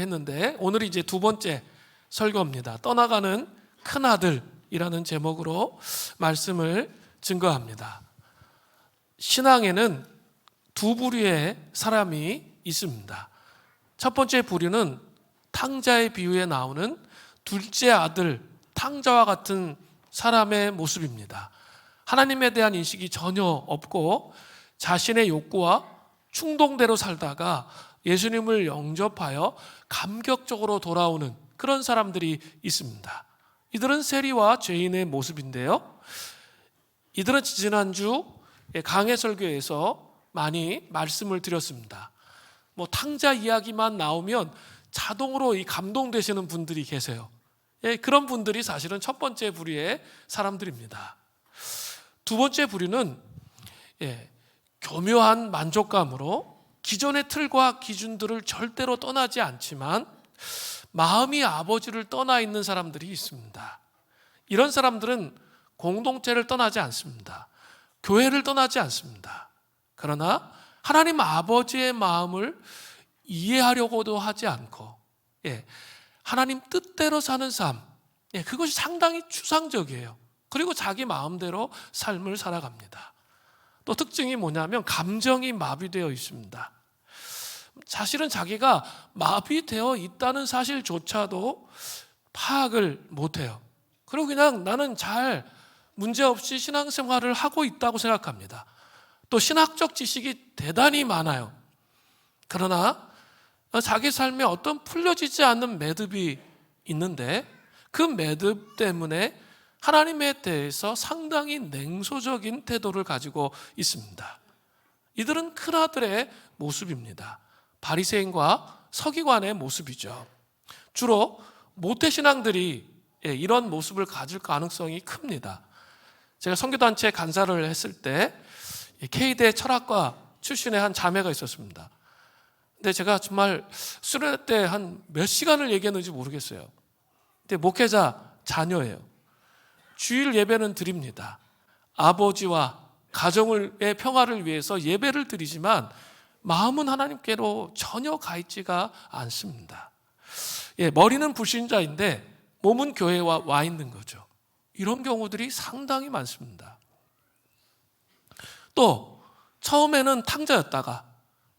했는데 오늘이 이제 두 번째 설교입니다. 떠나가는 큰아들이라는 제목으로 말씀을 증거합니다. 신앙에는 두 부류의 사람이 있습니다. 첫 번째 부류는 탕자의 비유에 나오는 둘째 아들 탕자와 같은 사람의 모습입니다. 하나님에 대한 인식이 전혀 없고 자신의 욕구와 충동대로 살다가 예수님을 영접하여 감격적으로 돌아오는 그런 사람들이 있습니다. 이들은 세리와 죄인의 모습인데요, 이들은 지난주 강해 설교에서 많이 말씀을 드렸습니다. 탕자 이야기만 나오면 자동으로 이 감동되시는 분들이 계세요. 그런 분들이 사실은 첫 번째 부류의 사람들입니다. 두 번째 부류는 교묘한 만족감으로 기존의 틀과 기준들을 절대로 떠나지 않지만 마음이 아버지를 떠나 있는 사람들이 있습니다. 이런 사람들은 공동체를 떠나지 않습니다. 교회를 떠나지 않습니다. 그러나 하나님 아버지의 마음을 이해하려고도 하지 않고 하나님 뜻대로 사는 삶, 그것이 상당히 추상적이에요. 그리고 자기 마음대로 삶을 살아갑니다. 또 특징이 뭐냐면 감정이 마비되어 있습니다. 사실은 자기가 마비되어 있다는 사실조차도 파악을 못해요. 그리고 그냥 나는 잘 문제없이 신앙생활을 하고 있다고 생각합니다. 또 신학적 지식이 대단히 많아요. 그러나 자기 삶에 어떤 풀려지지 않는 매듭이 있는데 그 매듭 때문에 하나님에 대해서 상당히 냉소적인 태도를 가지고 있습니다. 이들은 큰아들의 모습입니다. 바리새인과 서기관의 모습이죠. 주로 모태신앙들이 이런 모습을 가질 가능성이 큽니다. 제가 선교단체 간사를 했을 때 K대 철학과 출신의 한 자매가 있었습니다. 근데 제가 정말 수련회 때 한 몇 시간을 얘기했는지 모르겠어요. 근데 목회자 자녀예요. 주일 예배는 드립니다. 아버지와 가정의 평화를 위해서 예배를 드리지만 마음은 하나님께로 전혀 가 있지가 않습니다. 머리는 불신자인데 몸은 교회에 와 있는 거죠. 이런 경우들이 상당히 많습니다. 또 처음에는 탕자였다가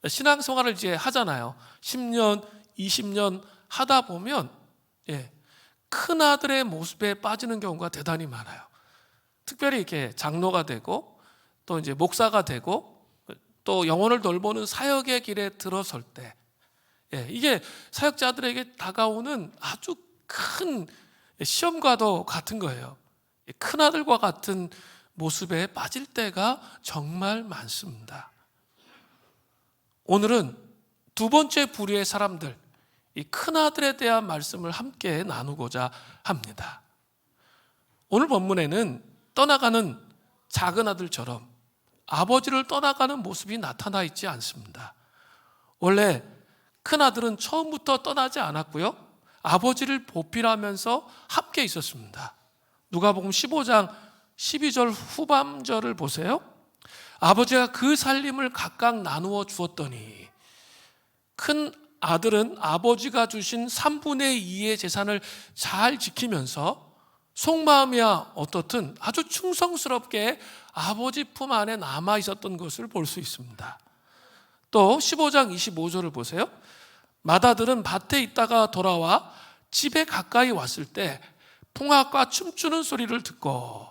신앙생활을 이제 하잖아요. 10년, 20년 하다 보면 큰 아들의 모습에 빠지는 경우가 대단히 많아요. 특별히 이렇게 장로가 되고 또 이제 목사가 되고 또 영혼을 돌보는 사역의 길에 들어설 때 이게 사역자들에게 다가오는 아주 큰 시험과도 같은 거예요. 큰 아들과 같은 모습에 빠질 때가 정말 많습니다. 오늘은 두 번째 부류의 사람들, 이 큰아들에 대한 말씀을 함께 나누고자 합니다. 오늘 본문에는 떠나가는 작은 아들처럼 아버지를 떠나가는 모습이 나타나 있지 않습니다. 원래 큰아들은 처음부터 떠나지 않았고요, 아버지를 보필하면서 함께 있었습니다. 누가복음 15장 12절 후반절을 보세요. 아버지가 그 살림을 각각 나누어 주었더니 큰 아들은 아버지가 주신 3분의 2의 재산을 잘 지키면서 속마음이야 어떻든 아주 충성스럽게 아버지 품 안에 남아 있었던 것을 볼 수 있습니다. 또 15장 25절을 보세요. 맏아들은 밭에 있다가 돌아와 집에 가까이 왔을 때 풍악과 춤추는 소리를 듣고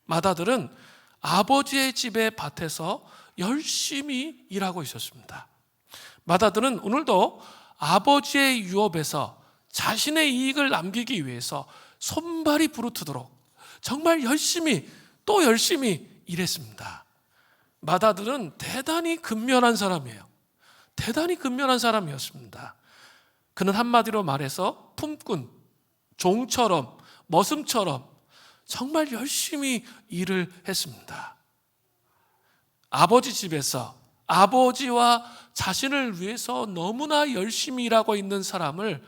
맏아들은 아버지의 집의 밭에서 열심히 일하고 있었습니다. 맏아들은 오늘도 아버지의 유업에서 자신의 이익을 남기기 위해서 손발이 부르트도록 정말 열심히 또 열심히 일했습니다. 맏아들은 대단히 근면한 사람이에요. 대단히 근면한 사람이었습니다. 그는 한마디로 말해서 품꾼, 종처럼, 머슴처럼 정말 열심히 일을 했습니다. 아버지 집에서 아버지와 자신을 위해서 너무나 열심히 일하고 있는 사람을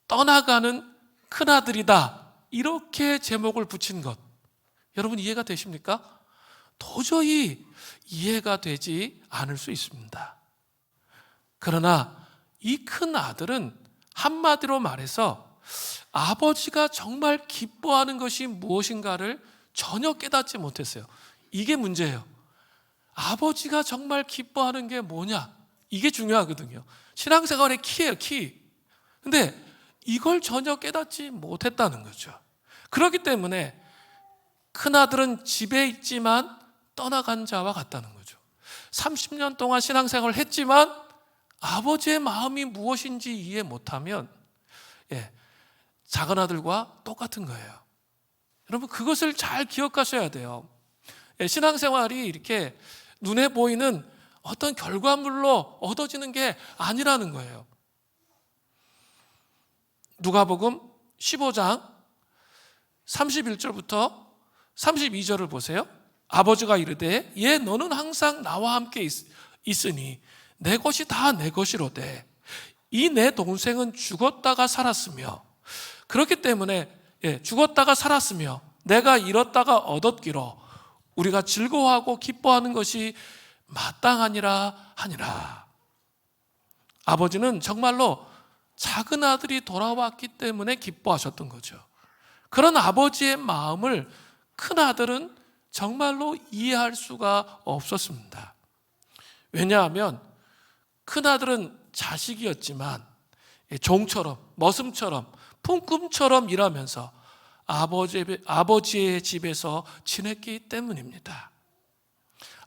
떠나가는 큰아들이다, 이렇게 제목을 붙인 것, 여러분 이해가 되십니까? 도저히 이해가 되지 않을 수 있습니다. 그러나 이 큰 아들은 한마디로 말해서 아버지가 정말 기뻐하는 것이 무엇인가를 전혀 깨닫지 못했어요. 이게 문제예요. 아버지가 정말 기뻐하는 게 뭐냐? 이게 중요하거든요. 신앙생활의 키예요, 키. 근데 이걸 전혀 깨닫지 못했다는 거죠. 그렇기 때문에 큰아들은 집에 있지만 떠나간 자와 같다는 거죠. 30년 동안 신앙생활을 했지만 아버지의 마음이 무엇인지 이해 못하면 작은아들과 똑같은 거예요. 여러분, 그것을 잘 기억하셔야 돼요. 신앙생활이 이렇게 눈에 보이는 어떤 결과물로 얻어지는 게 아니라는 거예요. 누가복음 15장 31절부터 32절을 보세요. 아버지가 이르되 너는 항상 나와 함께 있으니 내 것이 다 내 것이로되 이 내 동생은 죽었다가 살았으며 그렇기 때문에 죽었다가 살았으며 내가 잃었다가 얻었기로 우리가 즐거워하고 기뻐하는 것이 마땅하니라 하니라. 아버지는 정말로 작은 아들이 돌아왔기 때문에 기뻐하셨던 거죠. 그런 아버지의 마음을 큰 아들은 정말로 이해할 수가 없었습니다. 왜냐하면 큰 아들은 자식이었지만 종처럼, 머슴처럼, 품꾼처럼 일하면서 아버지의 집에서 지냈기 때문입니다.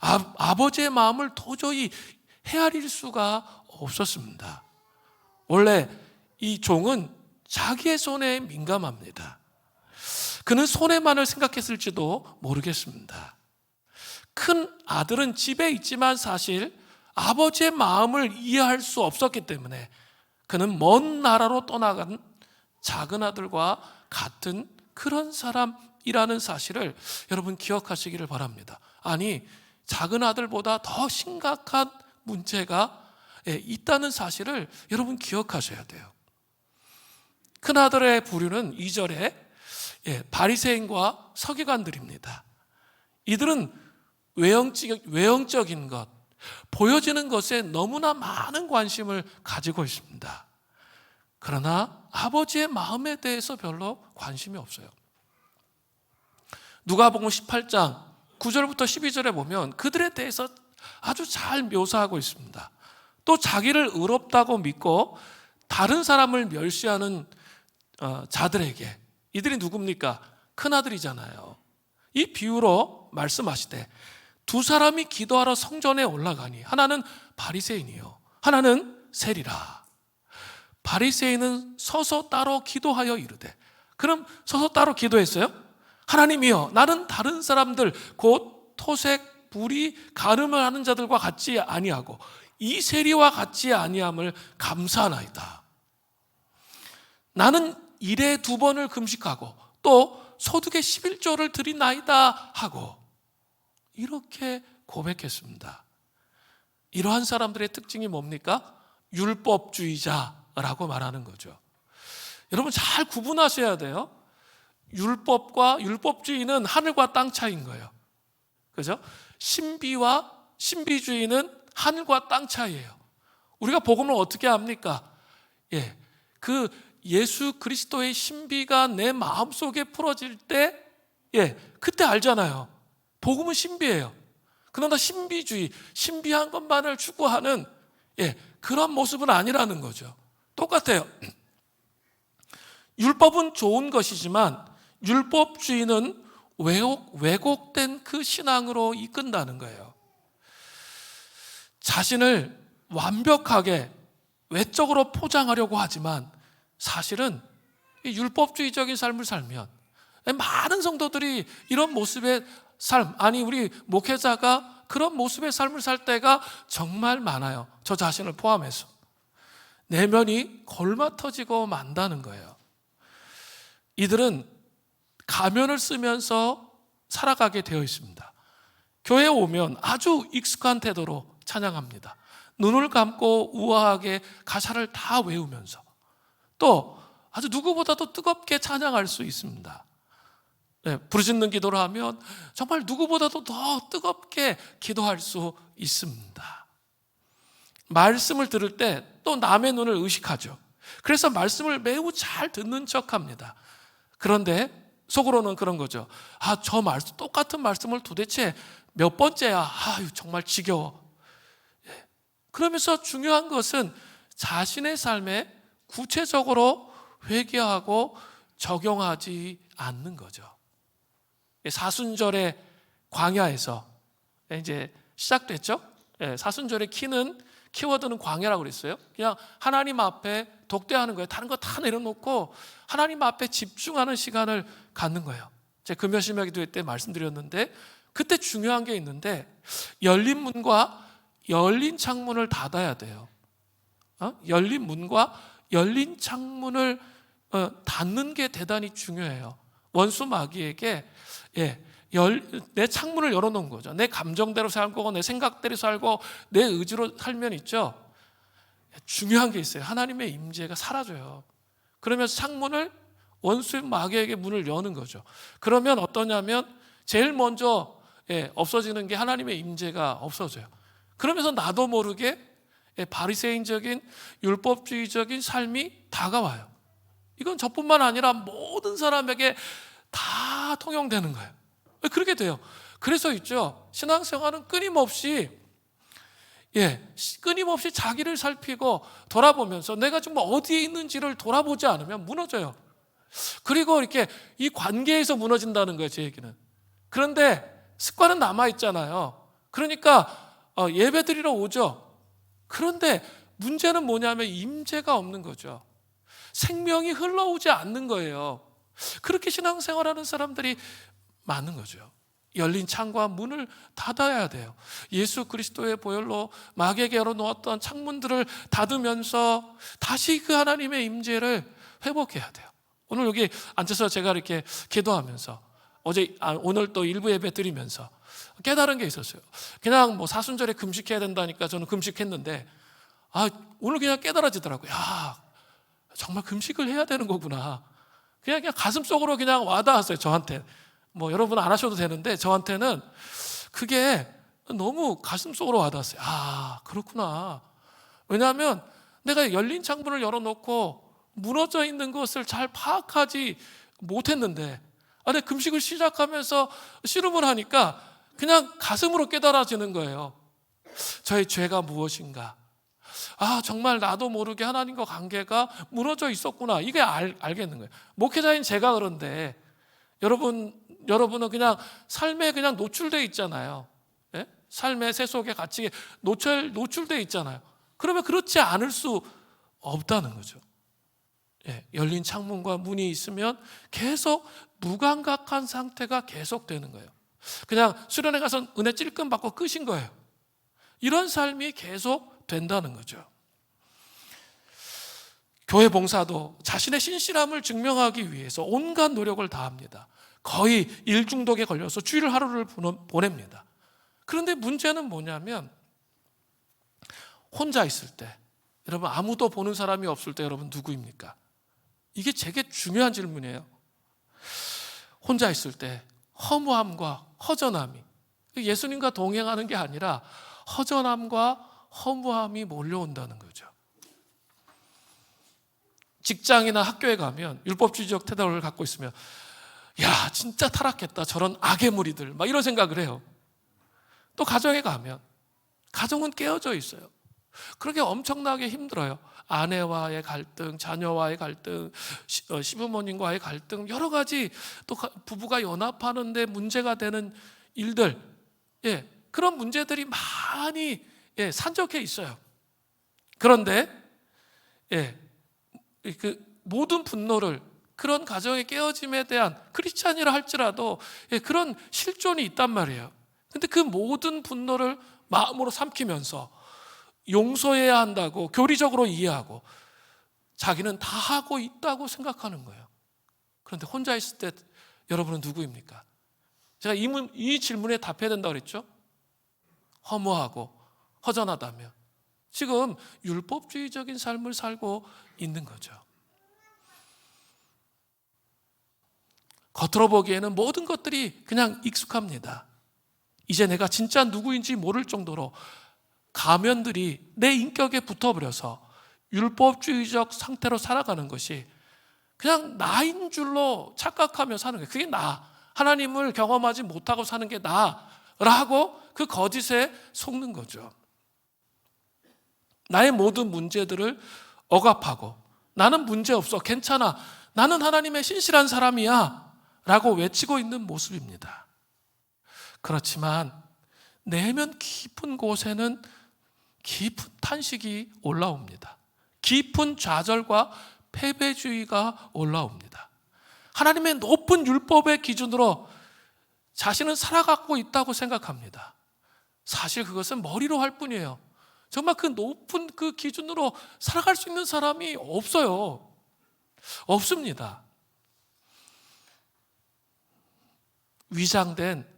아버지의 마음을 도저히 헤아릴 수가 없었습니다. 원래 이 종은 자기의 손에 민감합니다. 그는 손해만을 생각했을지도 모르겠습니다. 큰 아들은 집에 있지만 사실 아버지의 마음을 이해할 수 없었기 때문에 그는 먼 나라로 떠나간 작은 아들과 같은 그런 사람이라는 사실을 여러분 기억하시기를 바랍니다. 아니, 작은 아들보다 더 심각한 문제가 있다는 사실을 여러분 기억하셔야 돼요. 큰 아들의 부류는 2절에 바리새인과 서기관들입니다. 이들은 외형적인 것, 보여지는 것에 너무나 많은 관심을 가지고 있습니다. 그러나 아버지의 마음에 대해서 별로 관심이 없어요. 누가복음 18장 9절부터 12절에 보면 그들에 대해서 아주 잘 묘사하고 있습니다. 또 자기를 의롭다고 믿고 다른 사람을 멸시하는 자들에게, 이들이 누굽니까? 큰아들이잖아요. 이 비유로 말씀하시되 두 사람이 기도하러 성전에 올라가니 하나는 바리새인이요 하나는 세리라. 바리새인은 서서 따로 기도하여 이르되, 그럼 서서 따로 기도했어요? 하나님이여, 나는 다른 사람들 곧 토색, 불의, 간음을 하는 자들과 같지 아니하고 이 세리와 같지 아니함을 감사하나이다. 나는 일에 2번을 금식하고 또 소득의 11조를 드리나이다 하고 이렇게 고백했습니다. 이러한 사람들의 특징이 뭡니까? 율법주의자라고 말하는 거죠. 여러분 잘 구분하셔야 돼요. 율법과 율법주의는 하늘과 땅 차이인 거예요. 그죠? 신비와 신비주의는 하늘과 땅 차이예요. 우리가 복음을 어떻게 합니까? 그 예수 그리스도의 신비가 내 마음속에 풀어질 때 그때 알잖아요. 복음은 신비예요. 그러나 신비주의, 신비한 것만을 추구하는 그런 모습은 아니라는 거죠. 똑같아요. 율법은 좋은 것이지만 율법주의는 왜곡된 그 신앙으로 이끈다는 거예요. 자신을 완벽하게 외적으로 포장하려고 하지만 사실은 율법주의적인 삶을 살면 많은 성도들이 이런 모습의 삶, 아니 우리 목회자가 그런 모습의 삶을 살 때가 정말 많아요. 저 자신을 포함해서. 내면이 골마터지고 만다는 거예요. 이들은 가면을 쓰면서 살아가게 되어 있습니다. 교회에 오면 아주 익숙한 태도로 찬양합니다. 눈을 감고 우아하게 가사를 다 외우면서 또 아주 누구보다도 뜨겁게 찬양할 수 있습니다. 부르짖는 기도를 하면 정말 누구보다도 더 뜨겁게 기도할 수 있습니다. 말씀을 들을 때 또 남의 눈을 의식하죠. 그래서 말씀을 매우 잘 듣는 척합니다. 그런데 속으로는 그런 거죠. 저 말씀, 똑같은 말씀을 도대체 몇 번째야. 정말 지겨워. 그러면서 중요한 것은 자신의 삶에 구체적으로 회개하고 적용하지 않는 거죠. 사순절의 광야에서 이제 시작됐죠. 사순절의 키워드는 광야라고 그랬어요. 그냥 하나님 앞에 독대하는 거예요. 다른 거 다 내려놓고 하나님 앞에 집중하는 시간을 갖는 거예요. 제가 금요일신명 기도회 때 말씀드렸는데, 그때 중요한 게 있는데, 열린 문과 열린 창문을 닫아야 돼요. 열린 문과 열린 창문을 닫는 게 대단히 중요해요. 원수 마귀에게 내 창문을 열어놓은 거죠. 내 감정대로 살고 내 생각대로 살고 내 의지로 살면 있죠. 중요한 게 있어요. 하나님의 임재가 사라져요. 그러면서 창문을 원수 마귀에게 문을 여는 거죠. 그러면 어떠냐면 제일 먼저 없어지는 게 하나님의 임재가 없어져요. 그러면서 나도 모르게 바리새인적인 율법주의적인 삶이 다가와요. 이건 저뿐만 아니라 모든 사람에게 다 통용되는 거예요. 그렇게 돼요. 그래서 있죠, 신앙생활은 끊임없이 자기를 살피고 돌아보면서 내가 정말 어디에 있는지를 돌아보지 않으면 무너져요. 그리고 이렇게 이 관계에서 무너진다는 거예요, 제 얘기는. 그런데 습관은 남아있잖아요. 그러니까 예배 드리러 오죠. 그런데 문제는 뭐냐면 임재가 없는 거죠. 생명이 흘러오지 않는 거예요. 그렇게 신앙생활하는 사람들이 많은 거죠. 열린 창과 문을 닫아야 돼요. 예수 그리스도의 보혈로 마귀에게 열어놓았던 창문들을 닫으면서 다시 그 하나님의 임재를 회복해야 돼요. 오늘 여기 앉아서 제가 이렇게 기도하면서 오늘 또 일부 예배 드리면서 깨달은 게 있었어요. 그냥 사순절에 금식해야 된다니까 저는 금식했는데 오늘 그냥 깨달아지더라고요. 정말 금식을 해야 되는 거구나. 그냥 가슴 속으로 그냥 와닿았어요, 저한테. 여러분 안 하셔도 되는데 저한테는 그게 너무 가슴 속으로 와닿았어요. 그렇구나. 왜냐하면 내가 열린 창문을 열어놓고 무너져 있는 것을 잘 파악하지 못했는데, 근데 금식을 시작하면서 씨름을 하니까 그냥 가슴으로 깨달아지는 거예요. 저의 죄가 무엇인가? 정말 나도 모르게 하나님과 관계가 무너져 있었구나. 이게 알겠는 거예요. 목회자인 제가 그런데 여러분은 그냥 삶에 그냥 노출되어 있잖아요. 삶의 세속에 같이 노출되어 있잖아요. 그러면 그렇지 않을 수 없다는 거죠. 열린 창문과 문이 있으면 계속 무감각한 상태가 계속되는 거예요. 그냥 수련회 가서 은혜 찔끔 받고 끝인 거예요. 이런 삶이 계속 된다는 거죠. 교회 봉사도 자신의 신실함을 증명하기 위해서 온갖 노력을 다합니다. 거의 일중독에 걸려서 주일 하루를 보냅니다. 그런데 문제는 뭐냐면 혼자 있을 때, 여러분 아무도 보는 사람이 없을 때 여러분 누구입니까? 이게 되게 중요한 질문이에요. 혼자 있을 때 허무함과 허전함이, 예수님과 동행하는 게 아니라 허전함과 허무함이 몰려온다는 거죠. 직장이나 학교에 가면 율법주의적 태도를 갖고 있으면 진짜 타락했다, 저런 악의 무리들, 이런 생각을 해요. 또 가정에 가면 가정은 깨어져 있어요. 그렇게 엄청나게 힘들어요. 아내와의 갈등, 자녀와의 갈등, 시부모님과의 갈등, 여러 가지, 또 부부가 연합하는데 문제가 되는 일들, 그런 문제들이 많이 산적해 있어요. 그런데 그 모든 분노를, 그런 가정의 깨어짐에 대한, 크리스찬이라 할지라도 그런 실존이 있단 말이에요. 근데 그 모든 분노를 마음으로 삼키면서 용서해야 한다고 교리적으로 이해하고 자기는 다 하고 있다고 생각하는 거예요. 그런데 혼자 있을 때 여러분은 누구입니까? 제가 이 질문에 답해야 된다고 그랬죠? 허무하고 허전하다면 지금 율법주의적인 삶을 살고 있는 거죠. 겉으로 보기에는 모든 것들이 그냥 익숙합니다. 이제 내가 진짜 누구인지 모를 정도로 가면들이 내 인격에 붙어버려서 율법주의적 상태로 살아가는 것이 그냥 나인 줄로 착각하며 사는 거예요. 그게 나, 하나님을 경험하지 못하고 사는 게 나라고 그 거짓에 속는 거죠. 나의 모든 문제들을 억압하고 나는 문제없어, 괜찮아, 나는 하나님의 신실한 사람이야 라고 외치고 있는 모습입니다. 그렇지만 내면 깊은 곳에는 깊은 탄식이 올라옵니다. 깊은 좌절과 패배주의가 올라옵니다. 하나님의 높은 율법의 기준으로 자신은 살아가고 있다고 생각합니다. 사실 그것은 머리로 할 뿐이에요. 정말 그 높은 그 기준으로 살아갈 수 있는 사람이 없어요. 없습니다. 위장된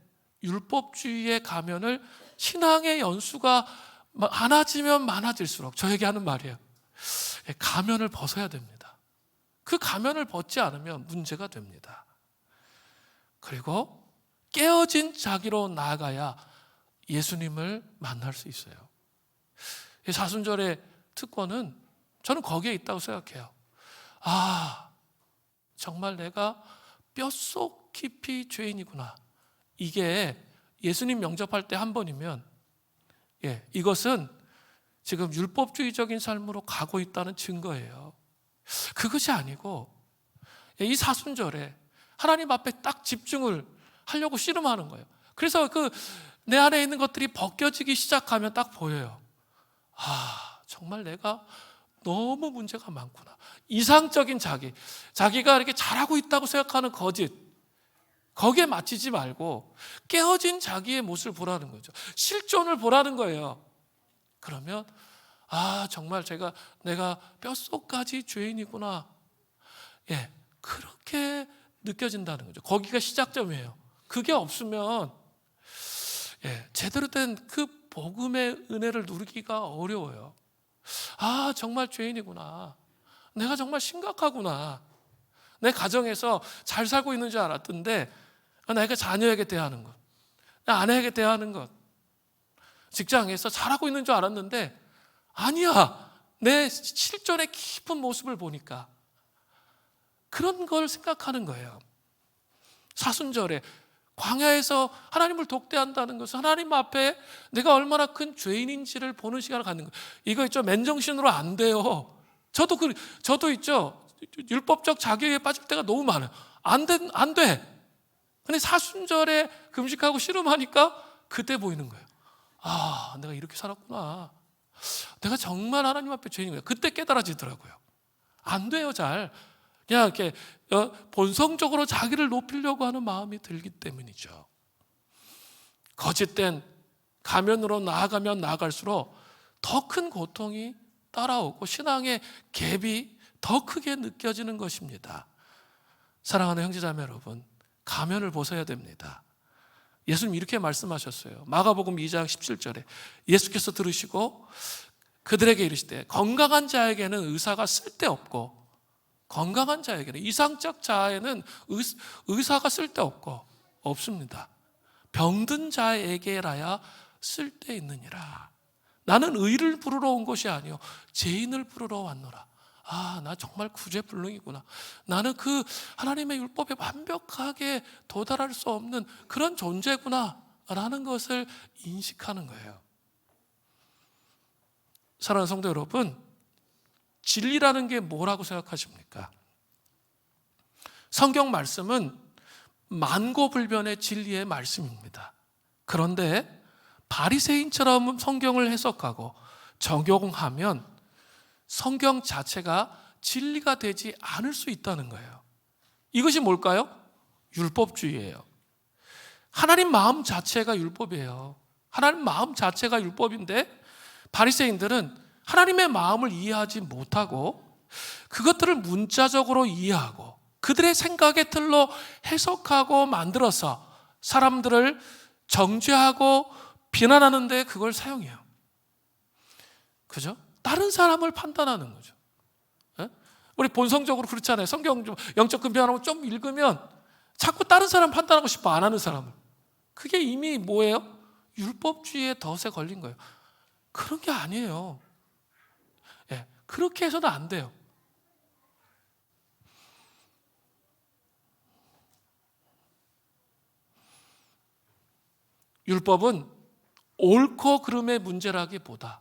율법주의의 가면을 신앙의 연수가 많아지면 많아질수록 저에게 하는 말이에요. 가면을 벗어야 됩니다. 그 가면을 벗지 않으면 문제가 됩니다. 그리고 깨어진 자기로 나아가야 예수님을 만날 수 있어요. 이 사순절의 특권은 저는 거기에 있다고 생각해요. 정말 내가 뼛속 깊이 죄인이구나. 이게 예수님 영접할 때 한 번이면 이것은 지금 율법주의적인 삶으로 가고 있다는 증거예요. 그것이 아니고 이 사순절에 하나님 앞에 딱 집중을 하려고 씨름하는 거예요. 그래서 내 안에 있는 것들이 벗겨지기 시작하면 딱 보여요. 정말 내가 너무 문제가 많구나. 이상적인 자기가 이렇게 잘하고 있다고 생각하는 거짓, 거기에 맞추지 말고 깨어진 자기의 모습을 보라는 거죠. 실존을 보라는 거예요. 그러면 정말 내가 뼛속까지 죄인이구나. 그렇게 느껴진다는 거죠. 거기가 시작점이에요. 그게 없으면 제대로 된 그 복음의 은혜를 누리기가 어려워요. 정말 죄인이구나. 내가 정말 심각하구나. 내 가정에서 잘 살고 있는 줄 알았던데 내가 자녀에게 대하는 것, 내 아내에게 대하는 것, 직장에서 잘하고 있는 줄 알았는데 아니야. 내 실존의 깊은 모습을 보니까 그런 걸 생각하는 거예요. 사순절에 광야에서 하나님을 독대한다는 것은 하나님 앞에 내가 얼마나 큰 죄인인지를 보는 시간을 갖는 거예요. 이거 있죠. 맨정신으로 안 돼요. 저도 있죠. 율법적 자격에 빠질 때가 너무 많아요. 안 돼. 근데 사순절에 금식하고 씨름하니까 그때 보이는 거예요. 내가 이렇게 살았구나. 내가 정말 하나님 앞에 죄인이구나. 그때 깨달아지더라고요. 안 돼요, 잘. 그냥 이렇게 본성적으로 자기를 높이려고 하는 마음이 들기 때문이죠. 거짓된 가면으로 나아가면 나아갈수록 더 큰 고통이 따라오고 신앙의 갭이 더 크게 느껴지는 것입니다. 사랑하는 형제자매 여러분, 가면을 벗어야 됩니다. 예수님 이렇게 말씀하셨어요. 마가복음 2장 17절에 예수께서 들으시고 그들에게 이르시되 건강한 자에게는 의사가 쓸데없고 건강한 자에게는, 이상적 자에는 의사가 쓸데없고 없습니다. 병든 자에게라야 쓸데있느니라. 나는 의를 부르러 온 것이 아니요 죄인을 부르러 왔노라. 나 정말 구제불능이구나. 나는 그 하나님의 율법에 완벽하게 도달할 수 없는 그런 존재구나 라는 것을 인식하는 거예요. 사랑하는 성도 여러분, 진리라는 게 뭐라고 생각하십니까? 성경 말씀은 만고불변의 진리의 말씀입니다. 그런데 바리새인처럼 성경을 해석하고 적용하면 성경 자체가 진리가 되지 않을 수 있다는 거예요. 이것이 뭘까요? 율법주의예요. 하나님 마음 자체가 율법이에요. 하나님 마음 자체가 율법인데 바리새인들은 하나님의 마음을 이해하지 못하고 그것들을 문자적으로 이해하고 그들의 생각의 틀로 해석하고 만들어서 사람들을 정죄하고 비난하는데 그걸 사용해요. 그죠? 다른 사람을 판단하는 거죠. 우리 본성적으로 그렇잖아요. 성경 좀 영적 근면하고 좀 읽으면 자꾸 다른 사람 판단하고 싶어, 안 하는 사람을. 그게 이미 뭐예요? 율법주의의 덫에 걸린 거예요. 그런 게 아니에요. 그렇게 해서는 안 돼요. 율법은 옳고 그름의 문제라기보다,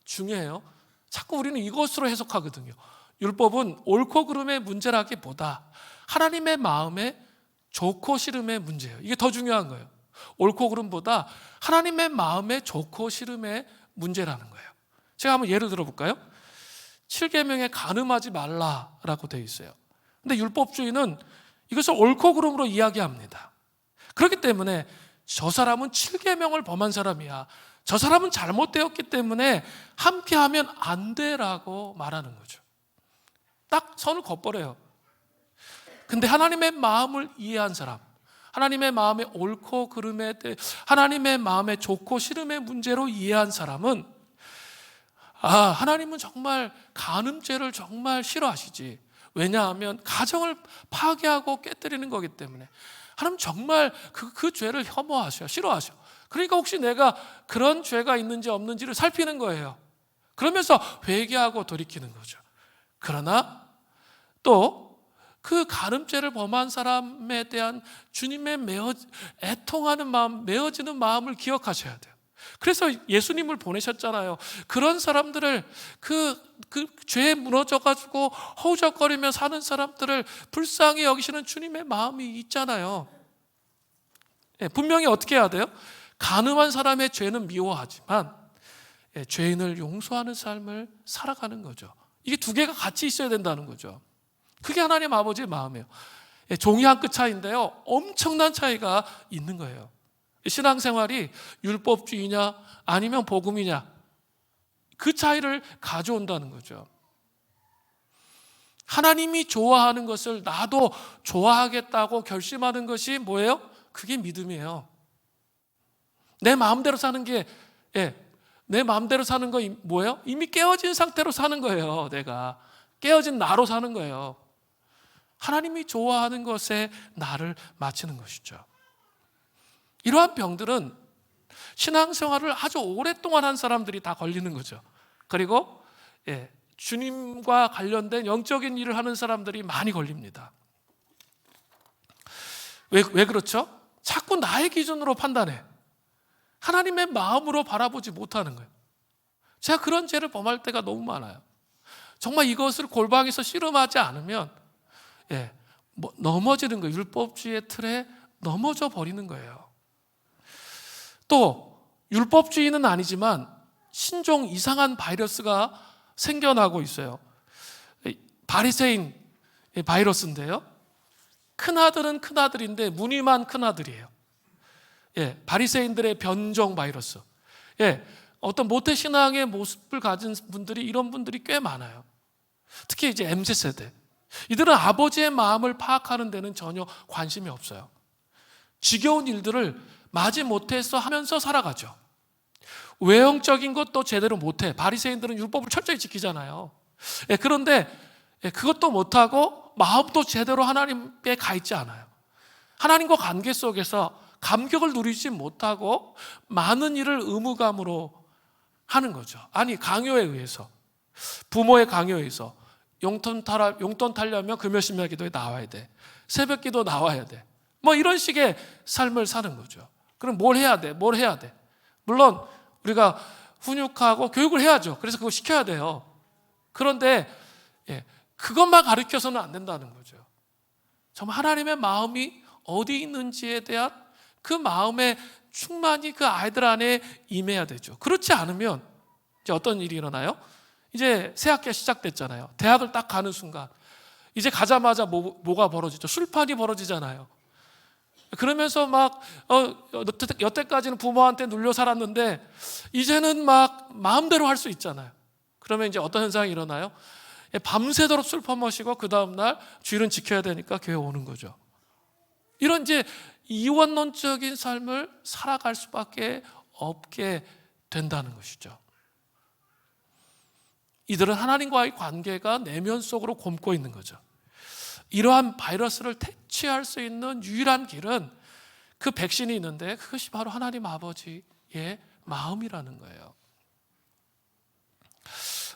중요해요. 자꾸 우리는 이것으로 해석하거든요. 율법은 옳고 그름의 문제라기보다 하나님의 마음에 좋고 싫음의 문제예요. 이게 더 중요한 거예요. 옳고 그름보다 하나님의 마음에 좋고 싫음의 문제라는 거예요. 제가 한번 예를 들어볼까요? 7계명에 간음하지 말라라고 되어 있어요. 근데 율법주의는 이것을 옳고 그름으로 이야기합니다. 그렇기 때문에 저 사람은 7계명을 범한 사람이야, 저 사람은 잘못되었기 때문에 함께하면 안 돼라고 말하는 거죠. 딱 선을 긋버려요. 근데 하나님의 마음을 이해한 사람, 하나님의 마음의 옳고 그름에 대해, 하나님의 마음의 좋고 싫음의 문제로 이해한 사람은, 하나님은 정말 간음죄를 정말 싫어하시지. 왜냐하면 가정을 파괴하고 깨뜨리는 거기 때문에 하나님 정말 그 죄를 혐오하셔, 싫어하셔. 그러니까 혹시 내가 그런 죄가 있는지 없는지를 살피는 거예요. 그러면서 회개하고 돌이키는 거죠. 그러나 또 그 간음죄를 범한 사람에 대한 주님의 애통하는 마음, 메어지는 마음을 기억하셔야 돼요. 그래서 예수님을 보내셨잖아요. 그런 사람들을, 그 죄에 무너져가지고 허우적거리며 사는 사람들을 불쌍히 여기시는 주님의 마음이 있잖아요. 분명히 어떻게 해야 돼요? 간음한 사람의 죄는 미워하지만 죄인을 용서하는 삶을 살아가는 거죠. 이게 두 개가 같이 있어야 된다는 거죠. 그게 하나님 아버지의 마음이에요. 종이 한 끗 차이인데요, 엄청난 차이가 있는 거예요. 신앙생활이 율법주의냐 아니면 복음이냐, 그 차이를 가져온다는 거죠. 하나님이 좋아하는 것을 나도 좋아하겠다고 결심하는 것이 뭐예요? 그게 믿음이에요. 내 마음대로 사는 게, 내 마음대로 사는 거 뭐예요? 이미 깨어진 상태로 사는 거예요. 내가 깨어진 나로 사는 거예요. 하나님이 좋아하는 것에 나를 맞추는 것이죠. 이러한 병들은 신앙생활을 아주 오랫동안 한 사람들이 다 걸리는 거죠. 그리고 주님과 관련된 영적인 일을 하는 사람들이 많이 걸립니다. 왜 그렇죠? 자꾸 나의 기준으로 판단해. 하나님의 마음으로 바라보지 못하는 거예요. 제가 그런 죄를 범할 때가 너무 많아요. 정말 이것을 골방에서 씨름하지 않으면 넘어지는 거예요. 율법주의의 틀에 넘어져 버리는 거예요. 또 율법주의는 아니지만 신종 이상한 바이러스가 생겨나고 있어요. 바리새인 바이러스인데요, 큰아들은 큰아들인데 무늬만 큰아들이에요. 바리새인들의 변종 바이러스. 어떤 모태신앙의 모습을 가진 분들이, 이런 분들이 꽤 많아요. 특히 이제 MZ세대, 이들은 아버지의 마음을 파악하는 데는 전혀 관심이 없어요. 지겨운 일들을 마지 못해서 하면서 살아가죠. 외형적인 것도 제대로 못해. 바리새인들은 율법을 철저히 지키잖아요. 그런데 그것도 못하고 마음도 제대로 하나님께 가 있지 않아요. 하나님과 관계 속에서 감격을 누리지 못하고 많은 일을 의무감으로 하는 거죠. 아니, 강요에 의해서, 부모의 강요에 의해서 용돈 타려면 금요신명 기도에 나와야 돼, 새벽 기도 나와야 돼, 뭐 이런 식의 삶을 사는 거죠. 그럼 뭘 해야 돼? 물론 우리가 훈육하고 교육을 해야죠. 그래서 그거 시켜야 돼요. 그런데 그것만 가르쳐서는 안 된다는 거죠. 정말 하나님의 마음이 어디 있는지에 대한 그 마음의 충만히 그 아이들 안에 임해야 되죠. 그렇지 않으면 이제 어떤 일이 일어나요? 이제 새 학기가 시작됐잖아요. 대학을 딱 가는 순간 이제 가자마자 뭐가 벌어지죠? 술판이 벌어지잖아요. 그러면서 막 여태까지는 부모한테 눌려 살았는데 이제는 막 마음대로 할 수 있잖아요. 그러면 이제 어떤 현상이 일어나요? 밤새도록 술 퍼마시고 그 다음날 주일은 지켜야 되니까 교회 오는 거죠. 이런 이제 이원론적인 삶을 살아갈 수밖에 없게 된다는 것이죠. 이들은 하나님과의 관계가 내면 속으로 곪고 있는 거죠. 이러한 바이러스를 퇴치할 수 있는 유일한 길은 그 백신이 있는데, 그것이 바로 하나님 아버지의 마음이라는 거예요.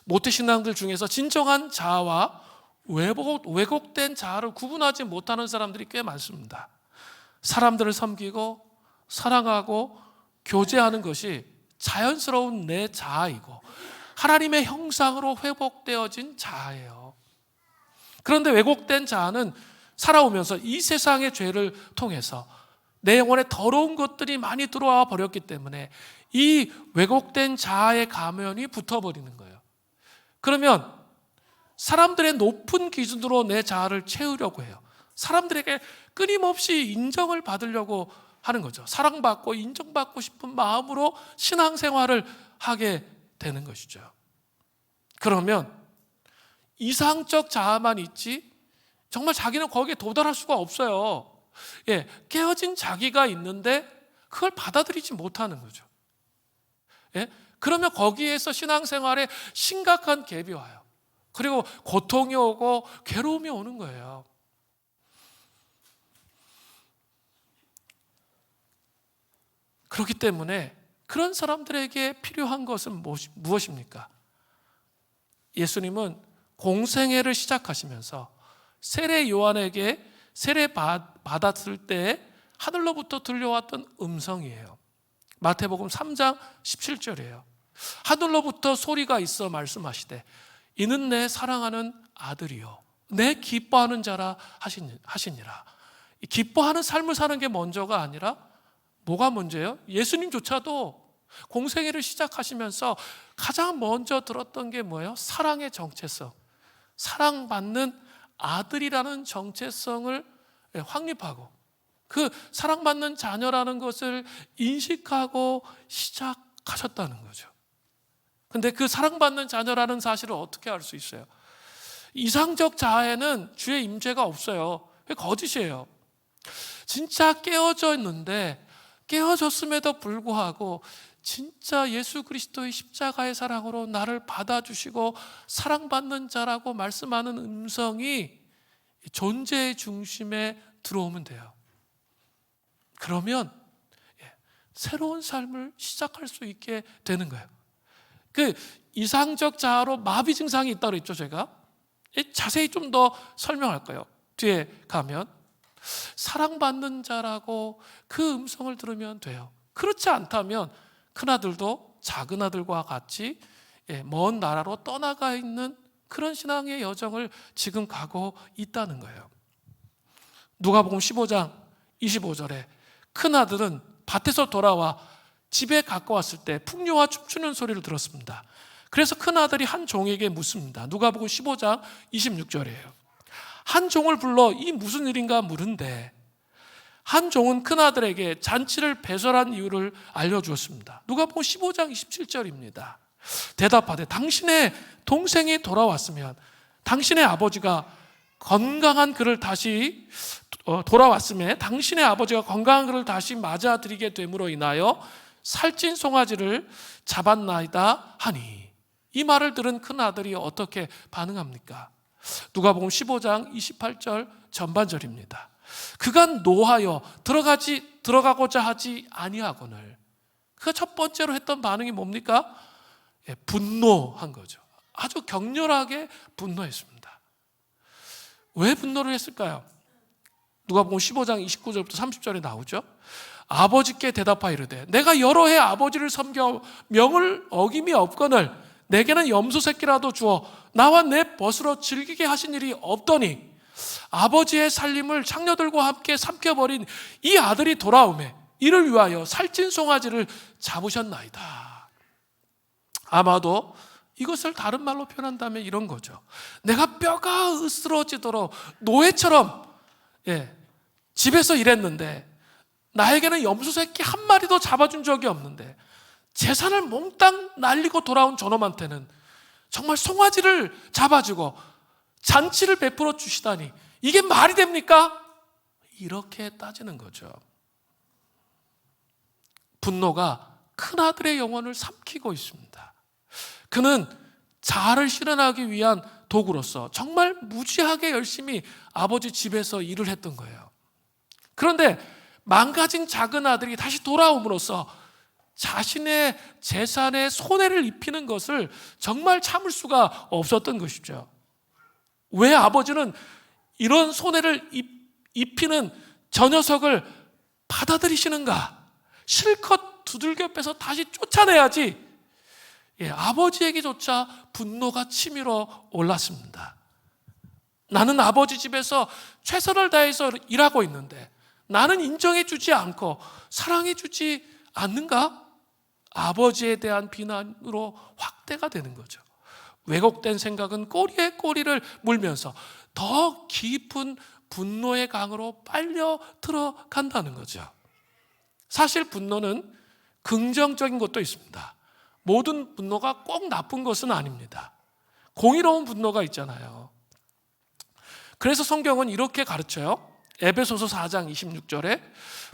모태신앙들 중에서 진정한 자아와 왜곡된 자아를 구분하지 못하는 사람들이 꽤 많습니다. 사람들을 섬기고 사랑하고 교제하는 것이 자연스러운 내 자아이고 하나님의 형상으로 회복되어진 자아예요. 그런데 왜곡된 자아는 살아오면서 이 세상의 죄를 통해서 내 영혼에 더러운 것들이 많이 들어와 버렸기 때문에 이 왜곡된 자아의 가면이 붙어버리는 거예요. 그러면 사람들의 높은 기준으로 내 자아를 채우려고 해요. 사람들에게 끊임없이 인정을 받으려고 하는 거죠. 사랑받고 인정받고 싶은 마음으로 신앙생활을 하게 되는 것이죠. 그러면 이상적 자아만 있지 정말 자기는 거기에 도달할 수가 없어요. 깨어진 자기가 있는데 그걸 받아들이지 못하는 거죠. 그러면 거기에서 신앙생활에 심각한 갭이 와요. 그리고 고통이 오고 괴로움이 오는 거예요. 그렇기 때문에 그런 사람들에게 필요한 것은 무엇입니까? 예수님은 공생애를 시작하시면서 세례 요한에게 세례 받았을 때 하늘로부터 들려왔던 음성이에요. 마태복음 3장 17절이에요. 하늘로부터 소리가 있어 말씀하시되 이는 내 사랑하는 아들이요 내 기뻐하는 자라 하시니라. 기뻐하는 삶을 사는 게 먼저가 아니라 뭐가 문제예요? 예수님조차도 공생애를 시작하시면서 가장 먼저 들었던 게 뭐예요? 사랑의 정체성, 사랑받는 아들이라는 정체성을 확립하고 그 사랑받는 자녀라는 것을 인식하고 시작하셨다는 거죠. 근데 그 사랑받는 자녀라는 사실을 어떻게 알 수 있어요? 이상적 자아에는 주의 임재가 없어요. 거짓이에요. 진짜 깨어져 있는데 깨어졌음에도 불구하고 진짜 예수 그리스도의 십자가의 사랑으로 나를 받아주시고 사랑받는 자라고 말씀하는 음성이 존재의 중심에 들어오면 돼요. 그러면 새로운 삶을 시작할 수 있게 되는 거예요. 그 이상적 자아로 마비 증상이 있다고 했죠. 제가 자세히 좀 더 설명할까요? 뒤에 가면 사랑받는 자라고 그 음성을 들으면 돼요. 그렇지 않다면 큰아들도 작은아들과 같이 먼 나라로 떠나가 있는 그런 신앙의 여정을 지금 가고 있다는 거예요. 누가복음 15장 25절에 큰아들은 밭에서 돌아와 집에 가까웠을 때 풍류와 춤추는 소리를 들었습니다. 그래서 큰아들이 한 종에게 묻습니다. 누가복음 15장 26절이에요. 한 종을 불러 이 무슨 일인가 물은데 한 종은 큰아들에게 잔치를 배설한 이유를 알려주었습니다. 누가복음 15장 27절입니다. 대답하되 당신의 동생이 돌아왔으면 당신의 아버지가 건강한 그를 다시 돌아왔음에 당신의 아버지가 건강한 그를 다시 맞아들이게 됨으로 인하여 살찐 송아지를 잡았나이다 하니 이 말을 들은 큰아들이 어떻게 반응합니까? 누가복음 15장 28절 전반절입니다. 그가 노하여 들어가고자 하지 아니하거늘. 그가 첫 번째로 했던 반응이 뭡니까? 분노한 거죠. 아주 격렬하게 분노했습니다. 왜 분노를 했을까요? 누가복음 15장 29절부터 30절에 나오죠. 아버지께 대답하여 이르되 내가 여러 해 아버지를 섬겨 명을 어김이 없거늘 내게는 염소 새끼라도 주어 나와 내 벗으로 즐기게 하신 일이 없더니 아버지의 살림을 창녀들과 함께 삼켜버린 이 아들이 돌아오매 이를 위하여 살찐 송아지를 잡으셨나이다. 아마도 이것을 다른 말로 표현한다면 이런 거죠. 내가 뼈가 으스러지도록 노예처럼 집에서 일했는데 나에게는 염소 새끼 한 마리도 잡아준 적이 없는데 재산을 몽땅 날리고 돌아온 저놈한테는 정말 송아지를 잡아주고 잔치를 베풀어 주시다니 이게 말이 됩니까? 이렇게 따지는 거죠. 분노가 큰아들의 영혼을 삼키고 있습니다. 그는 자아를 실현하기 위한 도구로서 정말 무지하게 열심히 아버지 집에서 일을 했던 거예요. 그런데 망가진 작은 아들이 다시 돌아옴으로써 자신의 재산에 손해를 입히는 것을 정말 참을 수가 없었던 것이죠. 왜 아버지는 이런 손해를 입히는 저 녀석을 받아들이시는가? 실컷 두들겨 빼서 다시 쫓아내야지. 아버지에게조차 분노가 치밀어 올랐습니다. 나는 아버지 집에서 최선을 다해서 일하고 있는데 나는 인정해 주지 않고 사랑해 주지 않는가? 아버지에 대한 비난으로 확대가 되는 거죠. 왜곡된 생각은 꼬리에 꼬리를 물면서 더 깊은 분노의 강으로 빨려 들어간다는 거죠. 사실 분노는 긍정적인 것도 있습니다. 모든 분노가 꼭 나쁜 것은 아닙니다. 공의로운 분노가 있잖아요. 그래서 성경은 이렇게 가르쳐요. 에베소서 4장 26절에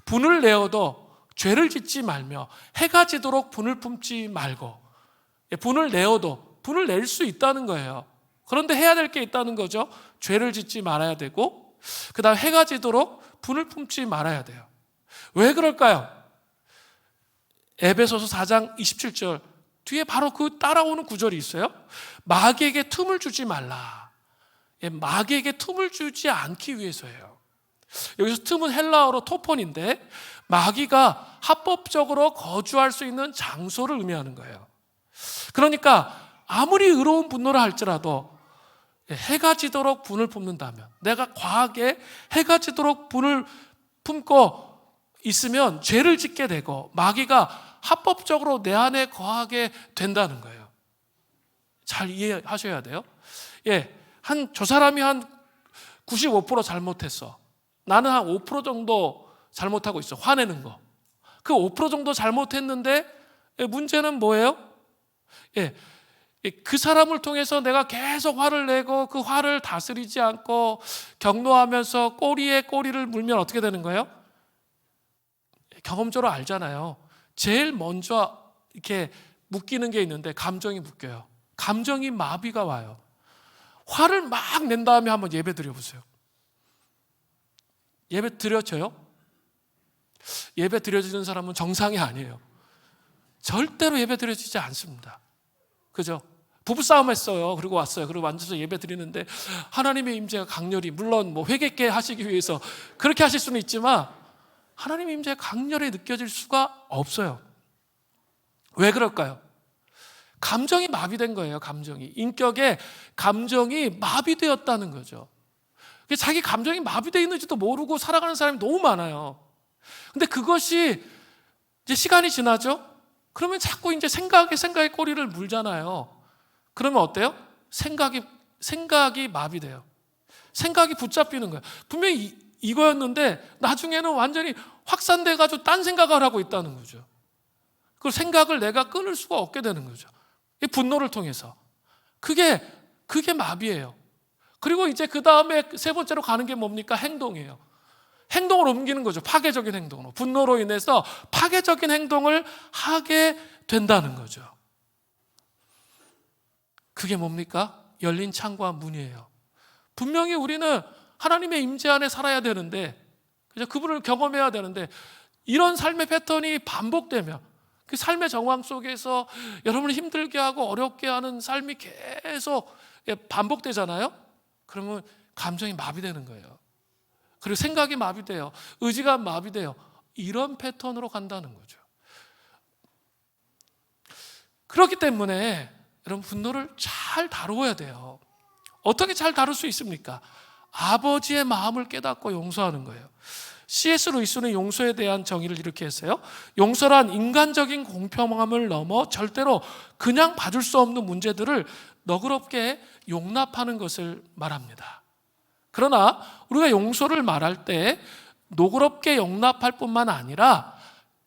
분을 내어도 죄를 짓지 말며 해가 지도록 분을 품지 말고. 분을 내어도 분을 낼 수 있다는 거예요. 그런데 해야 될 게 있다는 거죠. 죄를 짓지 말아야 되고 그 다음 해가 지도록 분을 품지 말아야 돼요. 왜 그럴까요? 에베소서 4장 27절 뒤에 바로 그 따라오는 구절이 있어요. 마귀에게 틈을 주지 말라. 마귀에게 틈을 주지 않기 위해서예요. 여기서 틈은 헬라어로 토폰인데 마귀가 합법적으로 거주할 수 있는 장소를 의미하는 거예요. 그러니까 아무리 의로운 분노를 할지라도 해가 지도록 분을 품는다면, 내가 과하게 해가 지도록 분을 품고 있으면 죄를 짓게 되고 마귀가 합법적으로 내 안에 거하게 된다는 거예요. 잘 이해하셔야 돼요. 저 사람이 한 95% 잘못했어. 나는 한 5% 정도 잘못하고 있어. 화내는 거. 그 5% 정도 잘못했는데 문제는 뭐예요? 그 사람을 통해서 내가 계속 화를 내고 그 화를 다스리지 않고 격노하면서 꼬리에 꼬리를 물면 어떻게 되는 거예요? 경험적으로 알잖아요. 제일 먼저 이렇게 묶이는 게 있는데 감정이 묶여요. 감정이 마비가 와요. 화를 막 낸 다음에 한번 예배 드려보세요. 예배 드려져요? 예배 드려지는 사람은 정상이 아니에요. 절대로 예배 드려지지 않습니다. 그죠? 부부싸움 했어요. 그리고 왔어요. 그리고 앉아서 예배 드리는데 하나님의 임재가 강렬히, 물론 뭐 회개케 하시기 위해서 그렇게 하실 수는 있지만 하나님의 임재가 강렬히 느껴질 수가 없어요. 왜 그럴까요? 감정이 마비된 거예요. 감정이. 인격의 감정이 마비되었다는 거죠. 자기 감정이 마비되어 있는지도 모르고 살아가는 사람이 너무 많아요. 근데 그것이 이제 시간이 지나죠? 그러면 자꾸 이제 생각에 꼬리를 물잖아요. 그러면 어때요? 생각이 마비돼요. 생각이 붙잡히는 거예요. 분명히 이거였는데 나중에는 완전히 확산돼가지고 딴 생각을 하고 있다는 거죠. 그 생각을 내가 끊을 수가 없게 되는 거죠. 이 분노를 통해서. 그게 마비예요. 그리고 이제 그 다음에 세 번째로 가는 게 뭡니까? 행동이에요. 행동을 옮기는 거죠. 파괴적인 행동으로. 분노로 인해서 파괴적인 행동을 하게 된다는 거죠. 그게 뭡니까? 열린 창과 문이에요. 분명히 우리는 하나님의 임재 안에 살아야 되는데, 그분을 경험해야 되는데, 이런 삶의 패턴이 반복되면 그 삶의 정황 속에서 여러분을 힘들게 하고 어렵게 하는 삶이 계속 반복되잖아요. 그러면 감정이 마비되는 거예요. 그리고 생각이 마비돼요. 의지가 마비돼요. 이런 패턴으로 간다는 거죠. 그렇기 때문에 여러분 분노를 잘 다루어야 돼요. 어떻게 잘 다룰 수 있습니까? 아버지의 마음을 깨닫고 용서하는 거예요. C.S. 루이스는 용서에 대한 정의를 이렇게 했어요. 용서란 인간적인 공평함을 넘어 절대로 그냥 봐줄 수 없는 문제들을 너그럽게 용납하는 것을 말합니다. 그러나 우리가 용서를 말할 때 너그럽게 용납할 뿐만 아니라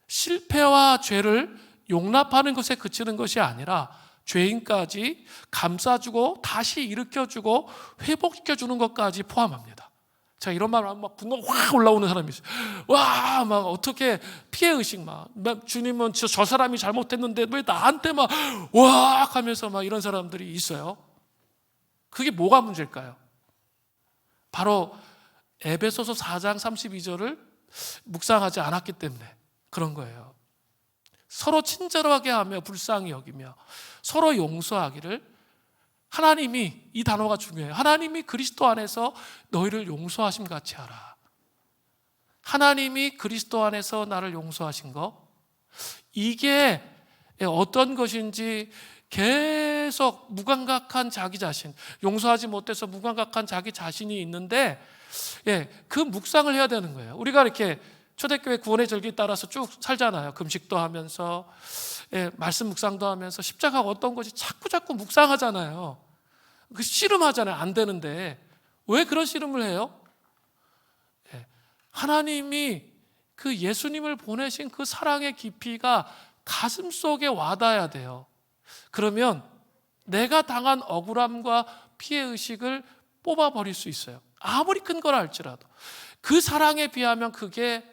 실패와 죄를 용납하는 것에 그치는 것이 아니라 죄인까지 감싸주고 다시 일으켜주고 회복시켜주는 것까지 포함합니다. 자, 이런 말을 하면 막 분노가 확 올라오는 사람이 있어요. 와, 막 어떻게 피해의식 막 주님은 저 사람이 잘못했는데 왜 나한테 막 와 하면서 막 이런 사람들이 있어요. 그게 뭐가 문제일까요? 바로 에베소서 4장 32절을 묵상하지 않았기 때문에 그런 거예요. 서로 친절하게 하며 불쌍히 여기며 서로 용서하기를 하나님이, 이 단어가 중요해요. 하나님이 그리스도 안에서 너희를 용서하심 같이 하라. 하나님이 그리스도 안에서 나를 용서하신 거, 이게 어떤 것인지 계속 무감각한 자기 자신, 용서하지 못해서 무감각한 자기 자신이 있는데, 그 묵상을 해야 되는 거예요. 우리가 이렇게 초대교회 구원의 절기 따라서 쭉 살잖아요. 금식도 하면서, 말씀 묵상도 하면서 십자가가 어떤 것이 자꾸 묵상하잖아요. 그 씨름하잖아요. 안 되는데 왜 그런 씨름을 해요? 하나님이 그 예수님을 보내신 그 사랑의 깊이가 가슴 속에 와닿아야 돼요. 그러면 내가 당한 억울함과 피해의식을 뽑아버릴 수 있어요. 아무리 큰 걸 알지라도 그 사랑에 비하면 그게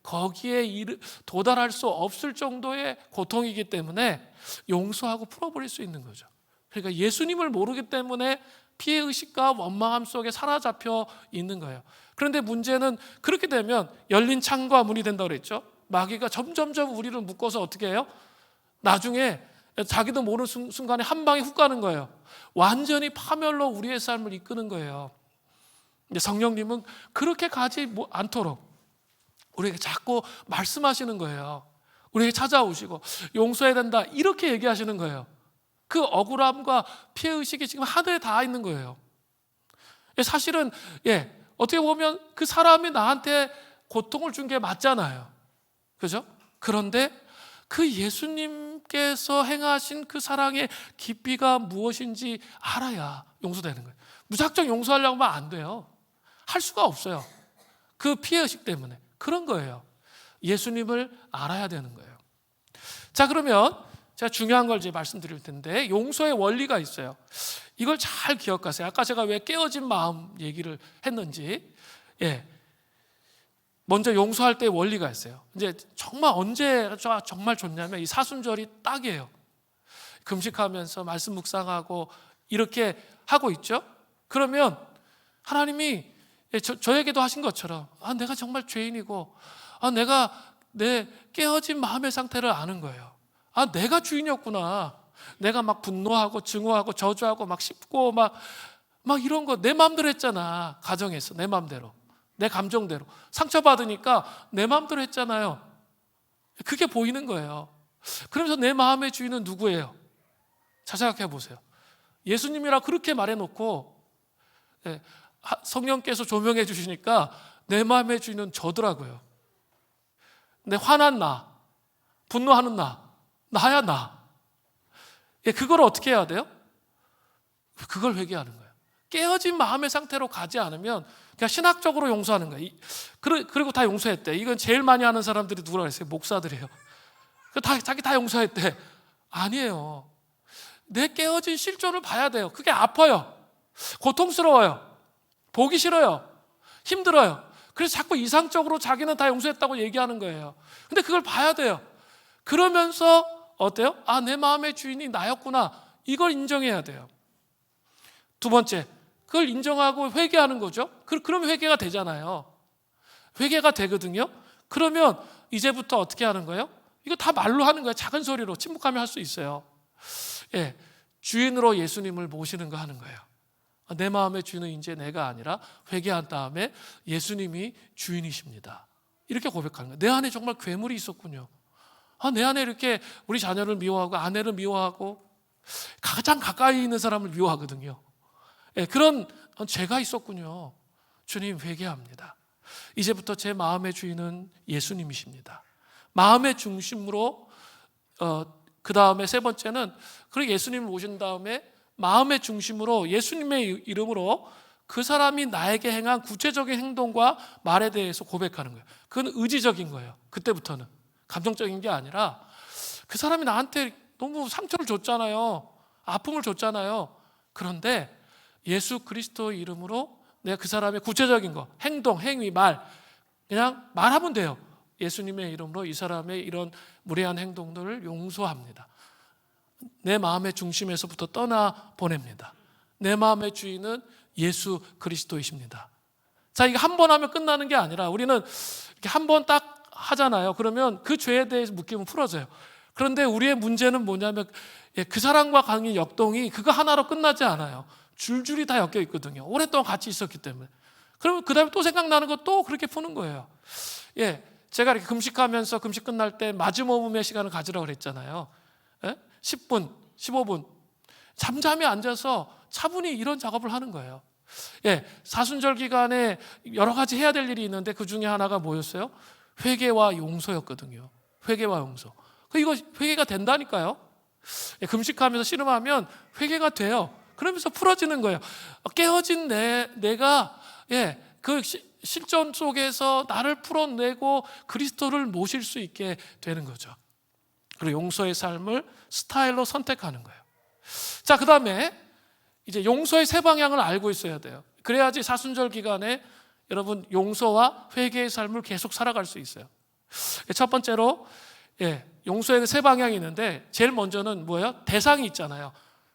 거기에 도달할 수 없을 정도의 고통이기 때문에 용서하고 풀어버릴 수 있는 거죠. 그러니까 예수님을 모르기 때문에 피해의식과 원망함 속에 사로잡혀 있는 거예요. 그런데 문제는 그렇게 되면 열린 창과 문이 된다고 그랬죠. 마귀가 점점점 우리를 묶어서 어떻게 해요? 나중에 자기도 모르는 순간에 한 방에 훅 가는 거예요. 완전히 파멸로 우리의 삶을 이끄는 거예요. 근데 성령님은 그렇게 가지 않도록 우리에게 자꾸 말씀하시는 거예요. 우리에게 찾아오시고 용서해야 된다, 이렇게 얘기하시는 거예요. 그 억울함과 피해의식이 지금 하늘에 닿아 있는 거예요. 사실은 어떻게 보면 그 사람이 나한테 고통을 준 게 맞잖아요. 그죠? 그런데 그 예수님께서 행하신 그 사랑의 깊이가 무엇인지 알아야 용서되는 거예요. 무작정 용서하려고 하면 안 돼요. 할 수가 없어요. 그 피해의식 때문에. 그런 거예요. 예수님을 알아야 되는 거예요. 자, 그러면 제가 중요한 걸 이제 말씀드릴 텐데, 용서의 원리가 있어요. 이걸 잘 기억하세요. 아까 제가 왜 깨어진 마음 얘기를 했는지. 먼저 용서할 때 원리가 있어요. 이제 정말 언제 정말 좋냐면 이 사순절이 딱이에요. 금식하면서 말씀 묵상하고 이렇게 하고 있죠. 그러면 하나님이 저에게도 하신 것처럼 내가 정말 죄인이고 내가 내 깨어진 마음의 상태를 아는 거예요. 내가 주인이었구나. 내가 막 분노하고 증오하고 저주하고 막 씹고 막 이런 거 내 마음대로 했잖아. 가정에서 내 마음대로, 내 감정대로 상처받으니까 내 마음대로 했잖아요. 그게 보이는 거예요. 그러면서 내 마음의 주인은 누구예요? 잘 생각해 보세요. 예수님이라 그렇게 말해놓고 성령께서 조명해 주시니까 내 마음의 주인은 저더라고요. 내 화난 나, 분노하는 나야 나. 그걸 어떻게 해야 돼요? 그걸 회개하는 거예요. 깨어진 마음의 상태로 가지 않으면 그냥 신학적으로 용서하는 거예요. 그리고 다 용서했대. 이건 제일 많이 하는 사람들이 누구라 그랬어요? 목사들이에요. 자기 다 용서했대. 아니에요. 내 깨어진 실존을 봐야 돼요. 그게 아파요. 고통스러워요. 보기 싫어요. 힘들어요. 그래서 자꾸 이상적으로 자기는 다 용서했다고 얘기하는 거예요. 근데 그걸 봐야 돼요. 그러면서 어때요? 내 마음의 주인이 나였구나. 이걸 인정해야 돼요. 두 번째, 그걸 인정하고 회개하는 거죠. 그러면 회개가 되잖아요. 회개가 되거든요. 그러면 이제부터 어떻게 하는 거예요? 이거 다 말로 하는 거예요. 작은 소리로 침묵하며 할 수 있어요. 주인으로 예수님을 모시는 거 하는 거예요. 내 마음의 주인은 이제 내가 아니라 회개한 다음에 예수님이 주인이십니다. 이렇게 고백하는 거예요. 내 안에 정말 괴물이 있었군요. 내 안에 이렇게 우리 자녀를 미워하고 아내를 미워하고 가장 가까이 있는 사람을 미워하거든요. 그런 죄가 있었군요. 주님, 회개합니다. 이제부터 제 마음의 주인은 예수님이십니다. 마음의 중심으로 그 다음에 세 번째는 그리고 예수님을 모신 다음에 마음의 중심으로 예수님의 이름으로 그 사람이 나에게 행한 구체적인 행동과 말에 대해서 고백하는 거예요. 그건 의지적인 거예요. 그때부터는 감정적인 게 아니라 그 사람이 나한테 너무 상처를 줬잖아요. 아픔을 줬잖아요. 그런데 예수 그리스도의 이름으로 내가 그 사람의 구체적인 거, 행동, 행위, 말 그냥 말하면 돼요. 예수님의 이름으로 이 사람의 이런 무례한 행동들을 용서합니다. 내 마음의 중심에서부터 떠나 보냅니다. 내 마음의 주인은 예수 그리스도이십니다. 자, 이거 한 번 하면 끝나는 게 아니라 우리는 이렇게 한 번 딱 하잖아요. 그러면 그 죄에 대해서 묶이면 풀어져요. 그런데 우리의 문제는 뭐냐면 그 사람과 관계 역동이 그거 하나로 끝나지 않아요. 줄줄이 다 엮여 있거든요. 오랫동안 같이 있었기 때문에. 그러면 그 다음에 또 생각나는 거 또 그렇게 푸는 거예요. 제가 이렇게 금식하면서 금식 끝날 때 마지모음의 시간을 가지라고 그랬잖아요. 10분, 15분 잠잠히 앉아서 차분히 이런 작업을 하는 거예요. 사순절 기간에 여러 가지 해야 될 일이 있는데 그 중에 하나가 뭐였어요? 회개와 용서였거든요. 회개와 용서. 이거 회개가 된다니까요. 금식하면서 씨름하면 회개가 돼요. 그러면서 풀어지는 거예요. 깨어진 내가 그 실전 속에서 나를 풀어내고 그리스도를 모실 수 있게 되는 거죠. 그리고 용서의 삶을 스타일로 선택하는 거예요. 자, 그 다음에 이제 용서의 세 방향을 알고 있어야 돼요. 그래야지 사순절 기간에 여러분 용서와 회개의 삶을 계속 살아갈 수 있어요. 첫 번째로 용서의 세 방향이 있는데 제일 먼저는 뭐예요? 대상이 있잖아요.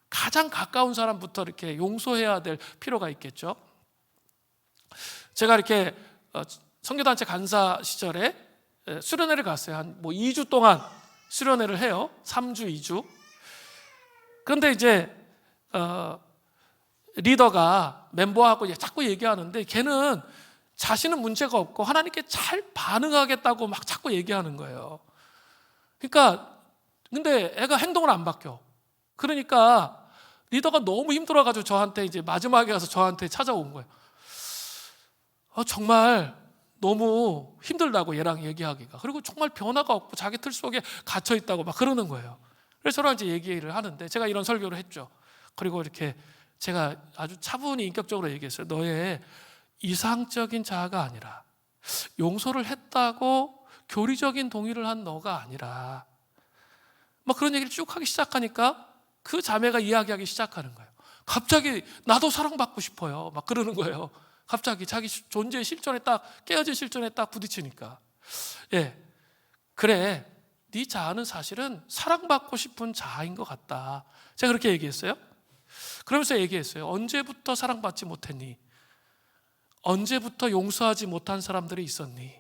가장 가까운 사람부터 이렇게 용서해야 될 필요가 있겠죠. 제가 이렇게 선교단체 간사 시절에 수련회를 갔어요. 한 2주 동안 수련회를 해요. 3주, 2주. 그런데 이제 리더가 멤버하고 자꾸 얘기하는데 걔는 자신은 문제가 없고 하나님께 잘 반응하겠다고 막 자꾸 얘기하는 거예요. 그러니까 근데 애가 행동을 안 바뀌어. 그러니까 리더가 너무 힘들어가지고 저한테 이제 마지막에 가서 저한테 찾아온 거예요. 정말 너무 힘들다고 얘랑 얘기하기가. 그리고 정말 변화가 없고 자기 틀 속에 갇혀 있다고 막 그러는 거예요. 그래서 저랑 이제 얘기를 하는데 제가 이런 설교를 했죠. 그리고 이렇게 제가 아주 차분히 인격적으로 얘기했어요. 너의 이상적인 자아가 아니라 용서를 했다고 교리적인 동의를 한 너가 아니라 막 그런 얘기를 쭉 하기 시작하니까 그 자매가 이야기하기 시작하는 거예요. 갑자기 나도 사랑받고 싶어요. 막 그러는 거예요. 갑자기 자기 존재의 실존에 딱 깨어진 실존에 딱 부딪히니까 그래 네 자아는 사실은 사랑받고 싶은 자아인 것 같다. 제가 그렇게 얘기했어요. 그러면서 얘기했어요. 언제부터 사랑받지 못했니? 언제부터 용서하지 못한 사람들이 있었니?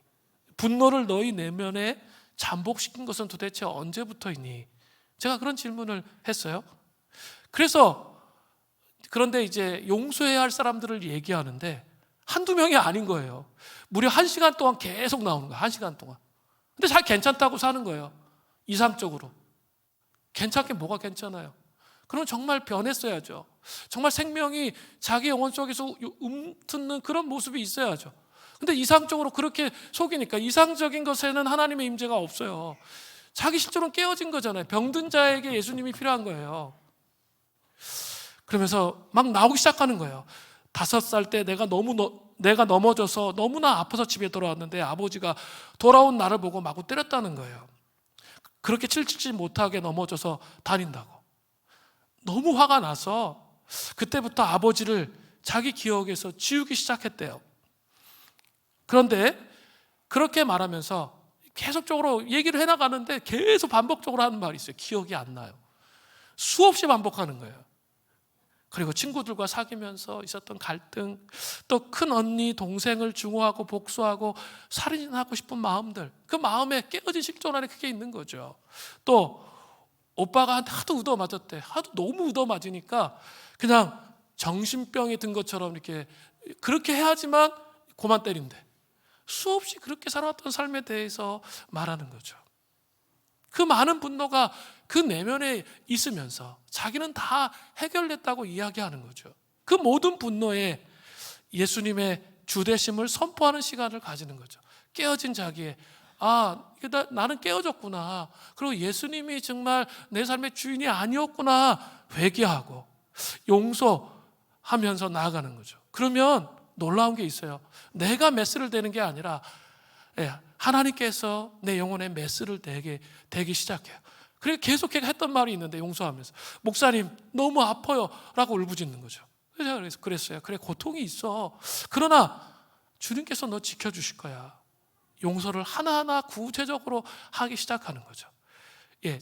분노를 너희 내면에 잠복시킨 것은 도대체 언제부터이니? 제가 그런 질문을 했어요. 그런데 이제 용서해야 할 사람들을 얘기하는데 한두 명이 아닌 거예요. 무려 1시간 동안 계속 나오는 거예요. 1시간 동안. 근데 잘 괜찮다고 사는 거예요. 이상적으로. 괜찮게 뭐가 괜찮아요? 그럼 정말 변했어야죠. 정말 생명이 자기 영혼 속에서 움트는 그런 모습이 있어야죠. 근데 이상적으로 그렇게 속이니까 이상적인 것에는 하나님의 임재가 없어요. 자기 실제로는 깨어진 거잖아요. 병든 자에게 예수님이 필요한 거예요. 그러면서 막 나오기 시작하는 거예요. 5살 때 내가 넘어져서 너무나 아파서 집에 돌아왔는데 아버지가 돌아온 나를 보고 마구 때렸다는 거예요. 그렇게 칠칠치 못하게 넘어져서 다닌다고. 너무 화가 나서 그때부터 아버지를 자기 기억에서 지우기 시작했대요. 그런데 그렇게 말하면서 계속적으로 얘기를 해나가는데 계속 반복적으로 하는 말이 있어요. 기억이 안 나요. 수없이 반복하는 거예요. 그리고 친구들과 사귀면서 있었던 갈등, 또 큰 언니, 동생을 증오하고 복수하고 살인하고 싶은 마음들, 그 마음에 깨어진 실존 안에 그게 있는 거죠. 또 오빠가 한테 하도 얻어맞았대. 하도 너무 얻어맞으니까 그냥 정신병이 든 것처럼 이렇게 그렇게 해야지만 그만 때린대. 수없이 그렇게 살아왔던 삶에 대해서 말하는 거죠. 그 많은 분노가 그 내면에 있으면서 자기는 다 해결됐다고 이야기하는 거죠. 그 모든 분노에 예수님의 주되심을 선포하는 시간을 가지는 거죠. 깨어진 자기의 나는 깨어졌구나. 그리고 예수님이 정말 내 삶의 주인이 아니었구나. 회개하고 용서하면서 나아가는 거죠. 그러면 놀라운 게 있어요. 내가 메스를 대는 게 아니라 하나님께서 내 영혼에 메스를 대기 시작해요. 그리고 계속 했던 말이 있는데 용서하면서 목사님 너무 아파요 라고 울부짖는 거죠. 그래서 그랬어요. 그래 고통이 있어. 그러나 주님께서 너 지켜주실 거야. 용서를 하나하나 구체적으로 하기 시작하는 거죠.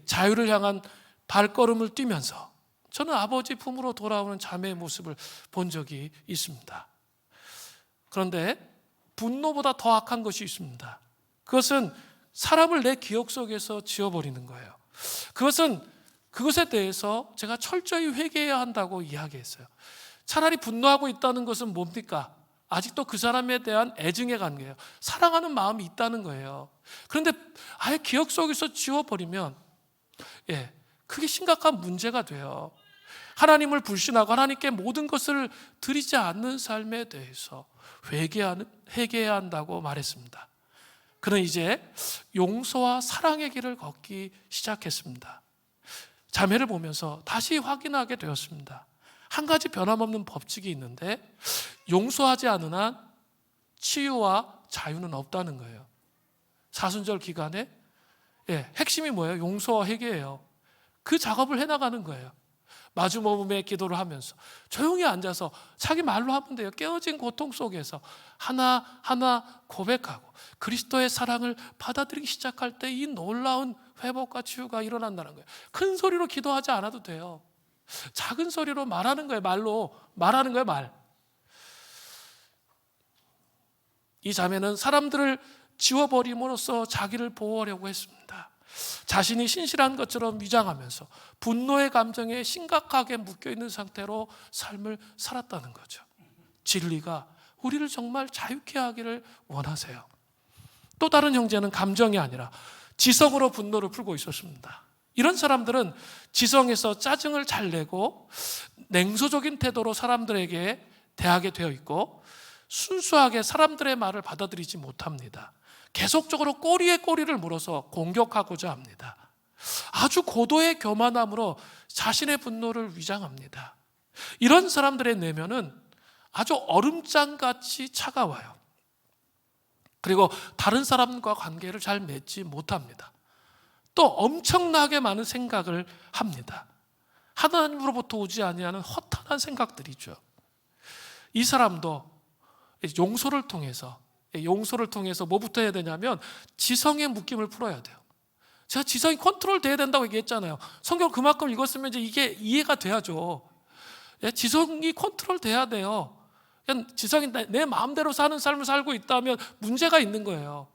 자유를 향한 발걸음을 뛰면서 저는 아버지 품으로 돌아오는 자매의 모습을 본 적이 있습니다. 그런데 분노보다 더 악한 것이 있습니다. 그것은 사람을 내 기억 속에서 지워버리는 거예요. 그것에 대해서 제가 철저히 회개해야 한다고 이야기했어요. 차라리 분노하고 있다는 것은 뭡니까? 아직도 그 사람에 대한 애증의 관계예요. 사랑하는 마음이 있다는 거예요. 그런데 아예 기억 속에서 지워버리면 그게 심각한 문제가 돼요. 하나님을 불신하고 하나님께 모든 것을 드리지 않는 삶에 대해서 회개해야 한다고 말했습니다. 그는 이제 용서와 사랑의 길을 걷기 시작했습니다. 자매를 보면서 다시 확인하게 되었습니다. 한 가지 변함없는 법칙이 있는데 용서하지 않은 한 치유와 자유는 없다는 거예요. 사순절 기간에 핵심이 뭐예요? 용서와 회개예요. 그 작업을 해나가는 거예요. 마주모음의 기도를 하면서 조용히 앉아서 자기 말로 하면 돼요. 깨어진 고통 속에서 하나하나 고백하고 그리스도의 사랑을 받아들이기 시작할 때 이 놀라운 회복과 치유가 일어난다는 거예요. 큰 소리로 기도하지 않아도 돼요. 작은 소리로 말하는 거예요. 말로 말하는 거예요. 말. 이 자매는 사람들을 지워버림으로써 자기를 보호하려고 했습니다. 자신이 신실한 것처럼 위장하면서 분노의 감정에 심각하게 묶여있는 상태로 삶을 살았다는 거죠. 진리가 우리를 정말 자유케 하기를 원하세요. 또 다른 형제는 감정이 아니라 지성으로 분노를 풀고 있었습니다. 이런 사람들은 지성에서 짜증을 잘 내고 냉소적인 태도로 사람들에게 대하게 되어 있고 순수하게 사람들의 말을 받아들이지 못합니다. 계속적으로 꼬리에 꼬리를 물어서 공격하고자 합니다. 아주 고도의 교만함으로 자신의 분노를 위장합니다. 이런 사람들의 내면은 아주 얼음장같이 차가워요. 그리고 다른 사람과 관계를 잘 맺지 못합니다. 또 엄청나게 많은 생각을 합니다. 하나님으로부터 오지 아니하는 허탄한 생각들이죠. 이 사람도 용서를 통해서 뭐부터 해야 되냐면 지성의 묶임을 풀어야 돼요. 제가 지성이 컨트롤 돼야 된다고 얘기했잖아요. 성경 그만큼 읽었으면 이제 이게 이해가 돼야죠. 지성이 컨트롤 돼야 돼요. 그냥 지성이 내 마음대로 사는 삶을 살고 있다면 문제가 있는 거예요.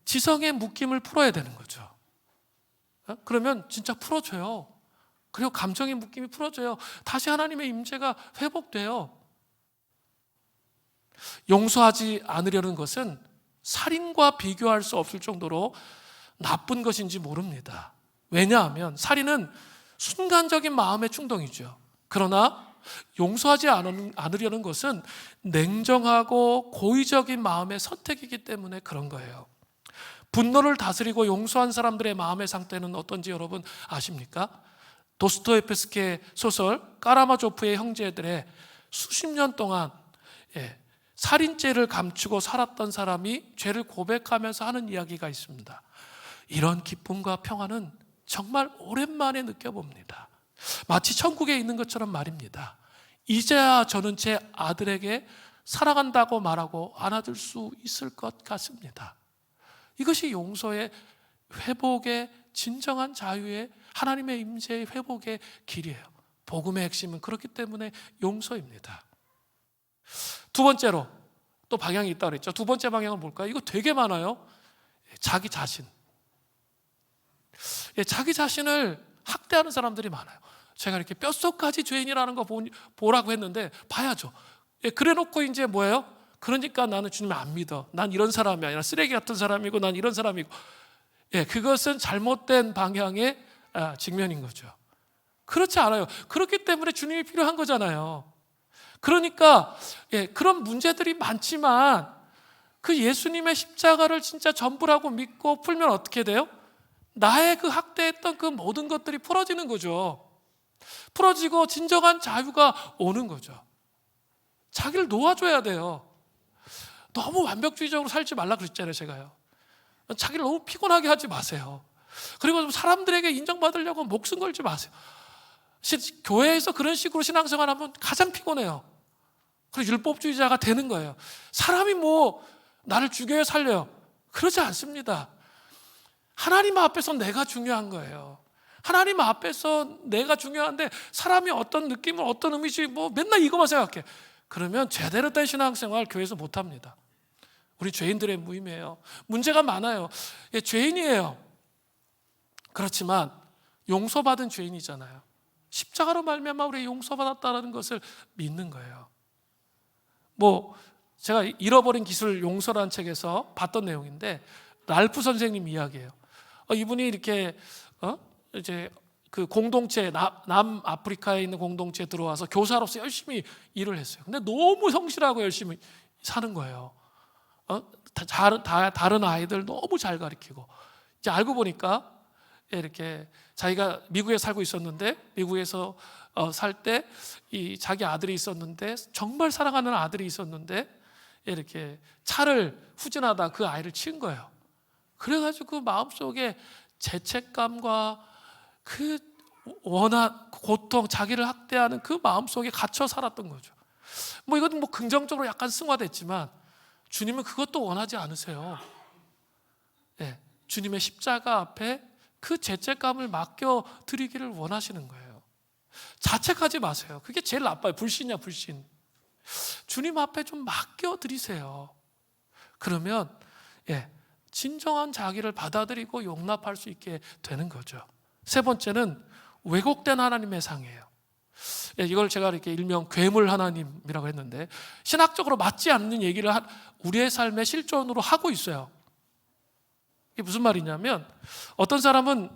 지성의 묶임을 풀어야 되는 거죠. 그러면 진짜 풀어줘요. 그리고 감정의 묶임이 풀어져요. 다시 하나님의 임재가 회복돼요. 용서하지 않으려는 것은 살인과 비교할 수 없을 정도로 나쁜 것인지 모릅니다. 왜냐하면 살인은 순간적인 마음의 충동이죠. 그러나 용서하지 않으려는 것은 냉정하고 고의적인 마음의 선택이기 때문에 그런 거예요. 분노를 다스리고 용서한 사람들의 마음의 상태는 어떤지 여러분 아십니까? 도스토옙스키의 소설 까라마조프의 형제들의 수십 년 동안 살인죄를 감추고 살았던 사람이 죄를 고백하면서 하는 이야기가 있습니다. 이런 기쁨과 평안은 정말 오랜만에 느껴봅니다. 마치 천국에 있는 것처럼 말입니다. 이제야 저는 제 아들에게 사랑한다고 말하고 안아줄 수 있을 것 같습니다. 이것이 용서의 회복의 진정한 자유의 하나님의 임재의 회복의 길이에요. 복음의 핵심은 그렇기 때문에 용서입니다. 두 번째로 또 방향이 있다고 그랬죠. 두 번째 방향은 뭘까요? 이거 되게 많아요. 자기 자신. 자기 자신을 학대하는 사람들이 많아요. 제가 이렇게 뼛속까지 죄인이라는 거 보라고 했는데 봐야죠. 그래 놓고 이제 뭐예요? 그러니까 나는 주님을 안 믿어. 난 이런 사람이 아니라 쓰레기 같은 사람이고 난 이런 사람이고. 그것은 잘못된 방향의 직면인 거죠. 그렇지 않아요. 그렇기 때문에 주님이 필요한 거잖아요. 그러니까 그런 문제들이 많지만 그 예수님의 십자가를 진짜 전부라고 믿고 풀면 어떻게 돼요? 나의 그 학대했던 그 모든 것들이 풀어지는 거죠. 풀어지고 진정한 자유가 오는 거죠. 자기를 놓아줘야 돼요. 너무 완벽주의적으로 살지 말라 그랬잖아요, 제가요. 자기를 너무 피곤하게 하지 마세요. 그리고 사람들에게 인정받으려고 목숨 걸지 마세요. 교회에서 그런 식으로 신앙생활하면 가장 피곤해요. 그리고 율법주의자가 되는 거예요. 사람이 나를 죽여야 살려요. 그러지 않습니다. 하나님 앞에서 내가 중요한 거예요. 하나님 앞에서 내가 중요한데 사람이 어떤 느낌을 어떤 의미지 맨날 이것만 생각해. 그러면 제대로 된 신앙생활 교회에서 못합니다. 우리 죄인들의 모임이에요. 문제가 많아요. 예, 죄인이에요. 그렇지만 용서받은 죄인이잖아요. 십자가로 말미암아 우리 용서받았다는 것을 믿는 거예요. 제가 잃어버린 기술 용서라는 책에서 봤던 내용인데, 랄프 선생님 이야기예요. 이분이 이렇게 이제 그 공동체, 남아프리카에 있는 공동체에 들어와서 교사로서 열심히 일을 했어요. 근데 너무 성실하고 열심히 사는 거예요. 다른 아이들 너무 잘 가르치고. 이제 알고 보니까 이렇게 자기가 미국에 살고 있었는데, 미국에서 살 때 이 자기 아들이 있었는데, 정말 사랑하는 아들이 있었는데 이렇게 차를 후진하다 그 아이를 친 거예요. 그래가지고 그 마음속에 죄책감과 그 고통, 자기를 학대하는 그 마음속에 갇혀 살았던 거죠. 이건 긍정적으로 약간 승화됐지만 주님은 그것도 원하지 않으세요. 네, 주님의 십자가 앞에 그 죄책감을 맡겨 드리기를 원하시는 거예요. 자책하지 마세요. 그게 제일 나빠요. 불신이야, 불신. 주님 앞에 좀 맡겨 드리세요. 그러면 진정한 자기를 받아들이고 용납할 수 있게 되는 거죠. 세 번째는 왜곡된 하나님의 상이에요. 이걸 제가 이렇게 일명 괴물 하나님이라고 했는데, 신학적으로 맞지 않는 얘기를 우리의 삶의 실존으로 하고 있어요. 이게 무슨 말이냐면, 어떤 사람은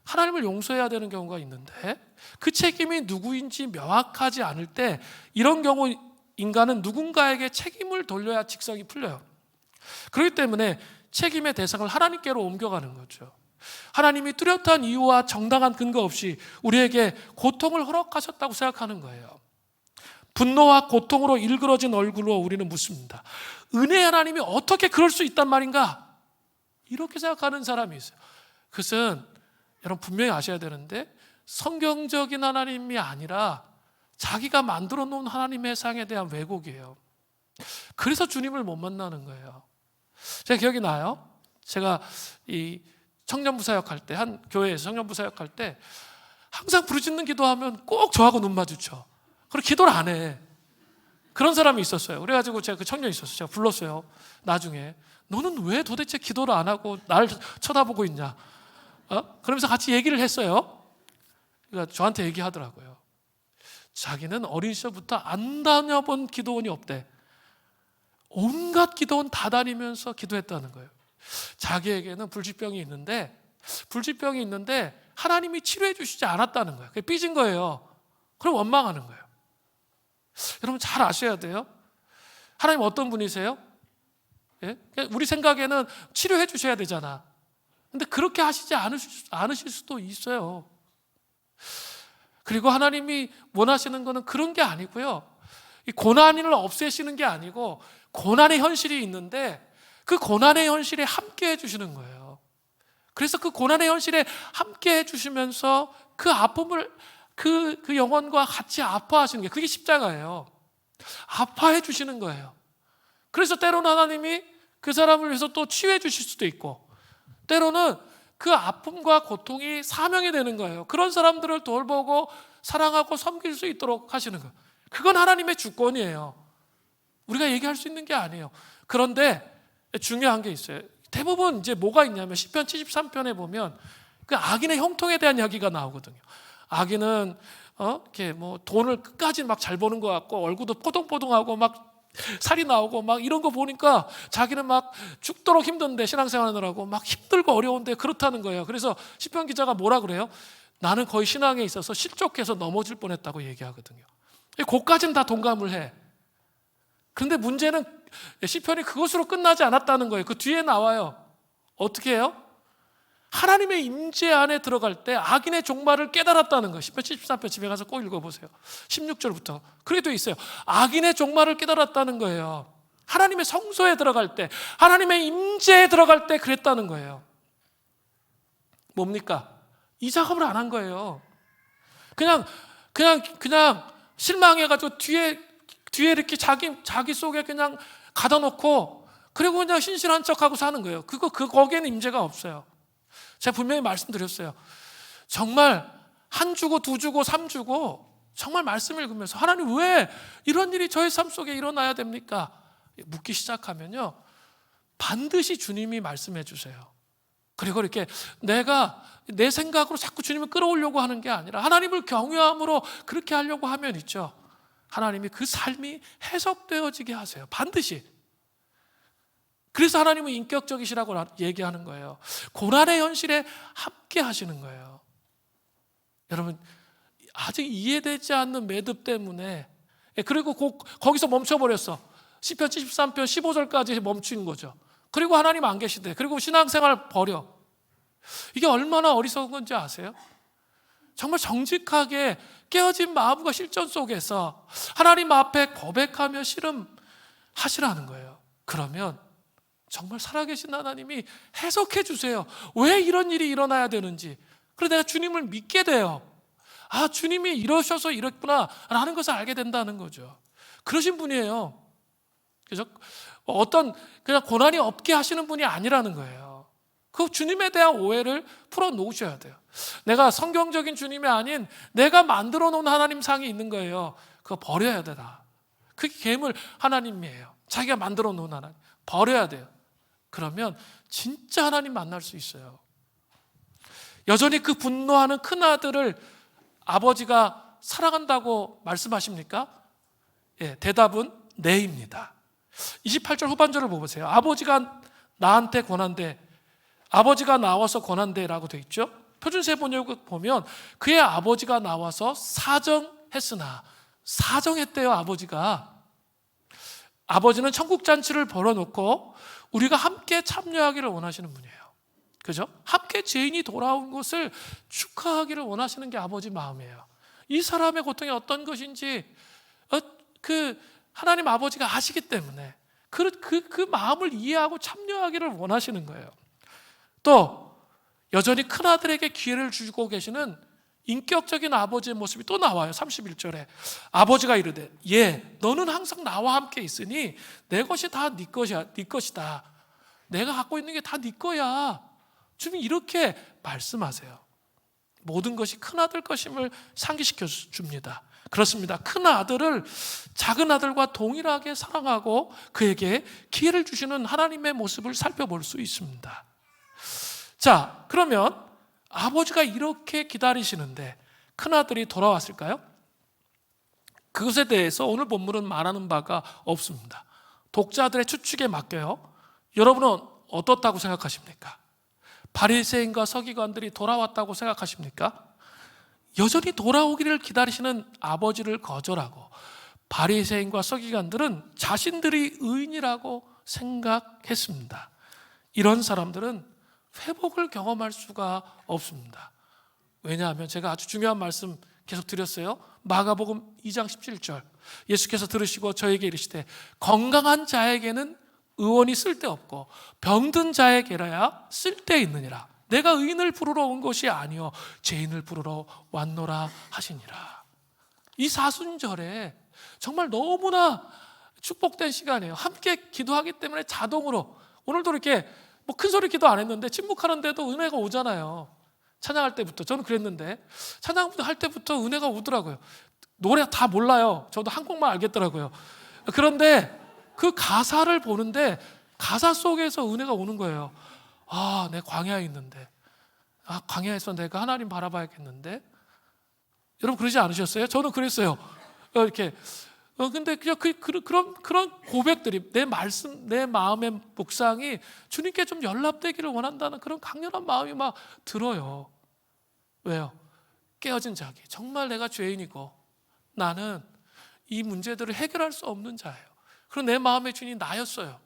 하나님을 용서해야 되는 경우가 있는데 그 책임이 누구인지 명확하지 않을 때, 이런 경우 인간은 누군가에게 책임을 돌려야 직성이 풀려요. 그렇기 때문에 책임의 대상을 하나님께로 옮겨가는 거죠. 하나님이 뚜렷한 이유와 정당한 근거 없이 우리에게 고통을 허락하셨다고 생각하는 거예요. 분노와 고통으로 일그러진 얼굴로 우리는 묻습니다. 은혜의 하나님이 어떻게 그럴 수 있단 말인가? 이렇게 생각하는 사람이 있어요. 그것은 여러분 분명히 아셔야 되는데, 성경적인 하나님이 아니라 자기가 만들어 놓은 하나님의 상에 대한 왜곡이에요. 그래서 주님을 못 만나는 거예요. 제가 기억이 나요. 제가 이 청년부 사역할 때, 한 교회에서 청년부 사역할 때 항상 부르짖는 기도하면 꼭 저하고 눈 마주쳐. 그리고 기도를 안 해. 그런 사람이 있었어요. 그래가지고 제가 그 청년이 있었어요. 제가 불렀어요. 나중에 너는 왜 도대체 기도를 안 하고 날 쳐다보고 있냐? 그러면서 같이 얘기를 했어요. 그러니까 저한테 얘기하더라고요. 자기는 어린 시절부터 안 다녀본 기도원이 없대. 온갖 기도원 다 다니면서 기도했다는 거예요. 자기에게는 불치병이 있는데 하나님이 치료해 주시지 않았다는 거예요. 그게 삐진 거예요. 그럼 원망하는 거예요. 여러분 잘 아셔야 돼요. 하나님 어떤 분이세요? 우리 생각에는 치료해 주셔야 되잖아. 근데 그렇게 하시지 않으실 수도 있어요. 그리고 하나님이 원하시는 거는 그런 게 아니고요. 이 고난을 없애시는 게 아니고, 고난의 현실이 있는데 그 고난의 현실에 함께 해주시는 거예요. 그래서 그 고난의 현실에 함께 해주시면서 그 아픔을 그 영혼과 같이 아파하시는 게, 그게 십자가예요. 아파해 주시는 거예요. 그래서 때로는 하나님이 그 사람을 위해서 또 치유해 주실 수도 있고, 때로는 그 아픔과 고통이 사명이 되는 거예요. 그런 사람들을 돌보고 사랑하고 섬길 수 있도록 하시는 거예요. 그건 하나님의 주권이에요. 우리가 얘기할 수 있는 게 아니에요. 그런데 중요한 게 있어요. 대부분 이제 뭐가 있냐면, 시편 73편에 보면 그 악인의 형통에 대한 이야기가 나오거든요. 악인은 이렇게 돈을 끝까지 막 잘 버는 것 같고, 얼굴도 뽀동뽀동하고 막 살이 나오고 막 이런 거 보니까 자기는 막 죽도록 힘든데, 신앙생활하느라고 막 힘들고 어려운데 그렇다는 거예요. 그래서 시편 기자가 뭐라 그래요? 나는 거의 신앙에 있어서 실족해서 넘어질 뻔했다고 얘기하거든요. 그것까지는 다 동감을 해. 그런데 문제는 시편이 그것으로 끝나지 않았다는 거예요. 그 뒤에 나와요. 어떻게 해요? 하나님의 임재 안에 들어갈 때 악인의 종말을 깨달았다는 거예요. 시편 73편 집에 가서 꼭 읽어보세요. 16절부터 그렇게 돼 있어요. 악인의 종말을 깨달았다는 거예요. 하나님의 성소에 들어갈 때, 하나님의 임재에 들어갈 때 그랬다는 거예요. 뭡니까? 이 작업을 안 한 거예요. 그냥 실망해가지고 뒤에 이렇게 자기 속에 그냥 가다 놓고, 그리고 그냥 신실한 척하고 사는 거예요. 거기에는 임재가 없어요. 제가 분명히 말씀드렸어요. 정말 한 주고 두 주고 삼 주고 정말 말씀을 읽으면서 하나님 왜 이런 일이 저의 삶 속에 일어나야 됩니까? 묻기 시작하면요, 반드시 주님이 말씀해 주세요. 그리고 이렇게 내가 내 생각으로 자꾸 주님을 끌어오려고 하는 게 아니라 하나님을 경외함으로 그렇게 하려고 하면 있죠, 하나님이 그 삶이 해석되어지게 하세요. 반드시. 그래서 하나님은 인격적이시라고 얘기하는 거예요. 고난의 현실에 함께 하시는 거예요. 여러분, 아직 이해되지 않는 매듭 때문에, 그리고 거기서 멈춰버렸어. 시편 73편 15절까지 멈춘 거죠. 그리고 하나님 안 계시대. 그리고 신앙생활 버려. 이게 얼마나 어리석은 건지 아세요? 정말 정직하게 깨어진 마음과 실전 속에서 하나님 앞에 고백하며 씨름하시라는 거예요. 그러면 정말 살아계신 하나님이 해석해 주세요. 왜 이런 일이 일어나야 되는지. 그래서 내가 주님을 믿게 돼요. 아, 주님이 이러셔서 이랬구나 라는 것을 알게 된다는 거죠. 그러신 분이에요. 그래서 어떤 그냥 고난이 없게 하시는 분이 아니라는 거예요. 그 주님에 대한 오해를 풀어놓으셔야 돼요. 내가 성경적인 주님이 아닌 내가 만들어 놓은 하나님 상이 있는 거예요. 그거 버려야 되다. 그게 괴물 하나님이에요. 자기가 만들어 놓은 하나님 버려야 돼요. 그러면 진짜 하나님 만날 수 있어요. 여전히 그 분노하는 큰아들을 아버지가 사랑한다고 말씀하십니까? 예, 대답은 네입니다. 28절 후반절을 보세요. 아버지가 나한테 권한대, 아버지가 나와서 권한대라고 되어 있죠. 표준세 번역을 보면 그의 아버지가 나와서 사정했으나, 사정했대요. 아버지는 천국잔치를 벌어놓고 우리가 함께 참여하기를 원하시는 분이에요. 그죠? 함께 죄인이 돌아온 것을 축하하기를 원하시는 게 아버지 마음이에요. 이 사람의 고통이 어떤 것인지 하나님 아버지가 아시기 때문에 그 마음을 이해하고 참여하기를 원하시는 거예요. 또 여전히 큰아들에게 기회를 주고 계시는 인격적인 아버지의 모습이 또 나와요. 31절에 아버지가 이르되 너는 항상 나와 함께 있으니 내 것이 다 네 것이다. 내가 갖고 있는 게 다 네 거야. 주님이 이렇게 말씀하세요. 모든 것이 큰아들 것임을 상기시켜 줍니다. 그렇습니다. 큰아들을 작은 아들과 동일하게 사랑하고 그에게 기회를 주시는 하나님의 모습을 살펴볼 수 있습니다. 자, 그러면 아버지가 이렇게 기다리시는데 큰아들이 돌아왔을까요? 그것에 대해서 오늘 본문은 말하는 바가 없습니다. 독자들의 추측에 맡겨요. 여러분은 어떻다고 생각하십니까? 바리새인과 서기관들이 돌아왔다고 생각하십니까? 여전히 돌아오기를 기다리시는 아버지를 거절하고 바리새인과 서기관들은 자신들이 의인이라고 생각했습니다. 이런 사람들은 회복을 경험할 수가 없습니다. 왜냐하면 제가 아주 중요한 말씀 계속 드렸어요. 마가복음 2장 17절 예수께서 들으시고 저에게 이르시되 건강한 자에게는 의원이 쓸데없고 병든 자에게라야 쓸데있느니라. 내가 의인을 부르러 온 것이 아니요 죄인을 부르러 왔노라 하시니라. 이 사순절에 정말 너무나 축복된 시간이에요. 함께 기도하기 때문에 자동으로 오늘도 이렇게 큰 소리 기도 안 했는데 침묵하는데도 은혜가 오잖아요. 찬양할 때부터 저는 그랬는데 찬양할 때부터 은혜가 오더라고요. 노래 다 몰라요. 저도 한 곡만 알겠더라고요. 그런데 그 가사를 보는데 가사 속에서 은혜가 오는 거예요. 아, 내 광야에 있는데, 광야에서 내가 하나님 바라봐야겠는데. 여러분 그러지 않으셨어요? 저는 그랬어요. 이렇게. 근데 그런 고백들이 내 말씀, 내 마음의 묵상이 주님께 좀 연락되기를 원한다는 그런 강렬한 마음이 막 들어요. 왜요? 깨어진 자기. 정말 내가 죄인이고 나는 이 문제들을 해결할 수 없는 자예요. 그리고 내 마음의 주인이 나였어요.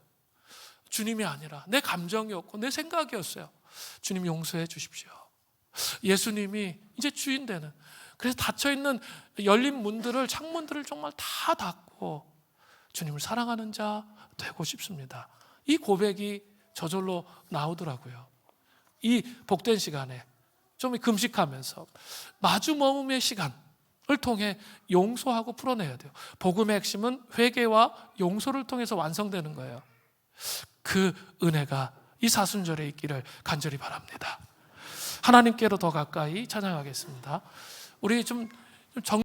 주님이 아니라 내 감정이었고 내 생각이었어요. 주님 용서해 주십시오. 예수님이 이제 주인 되는, 그래서 닫혀있는 열린 문들을, 창문들을 정말 다 닫고 주님을 사랑하는 자 되고 싶습니다. 이 고백이 저절로 나오더라고요. 이 복된 시간에 좀 금식하면서 마주 머금의 시간을 통해 용서하고 풀어내야 돼요. 복음의 핵심은 회개와 용서를 통해서 완성되는 거예요. 그 은혜가 이 사순절에 있기를 간절히 바랍니다. 하나님께로 더 가까이 찬양하겠습니다. 우리 좀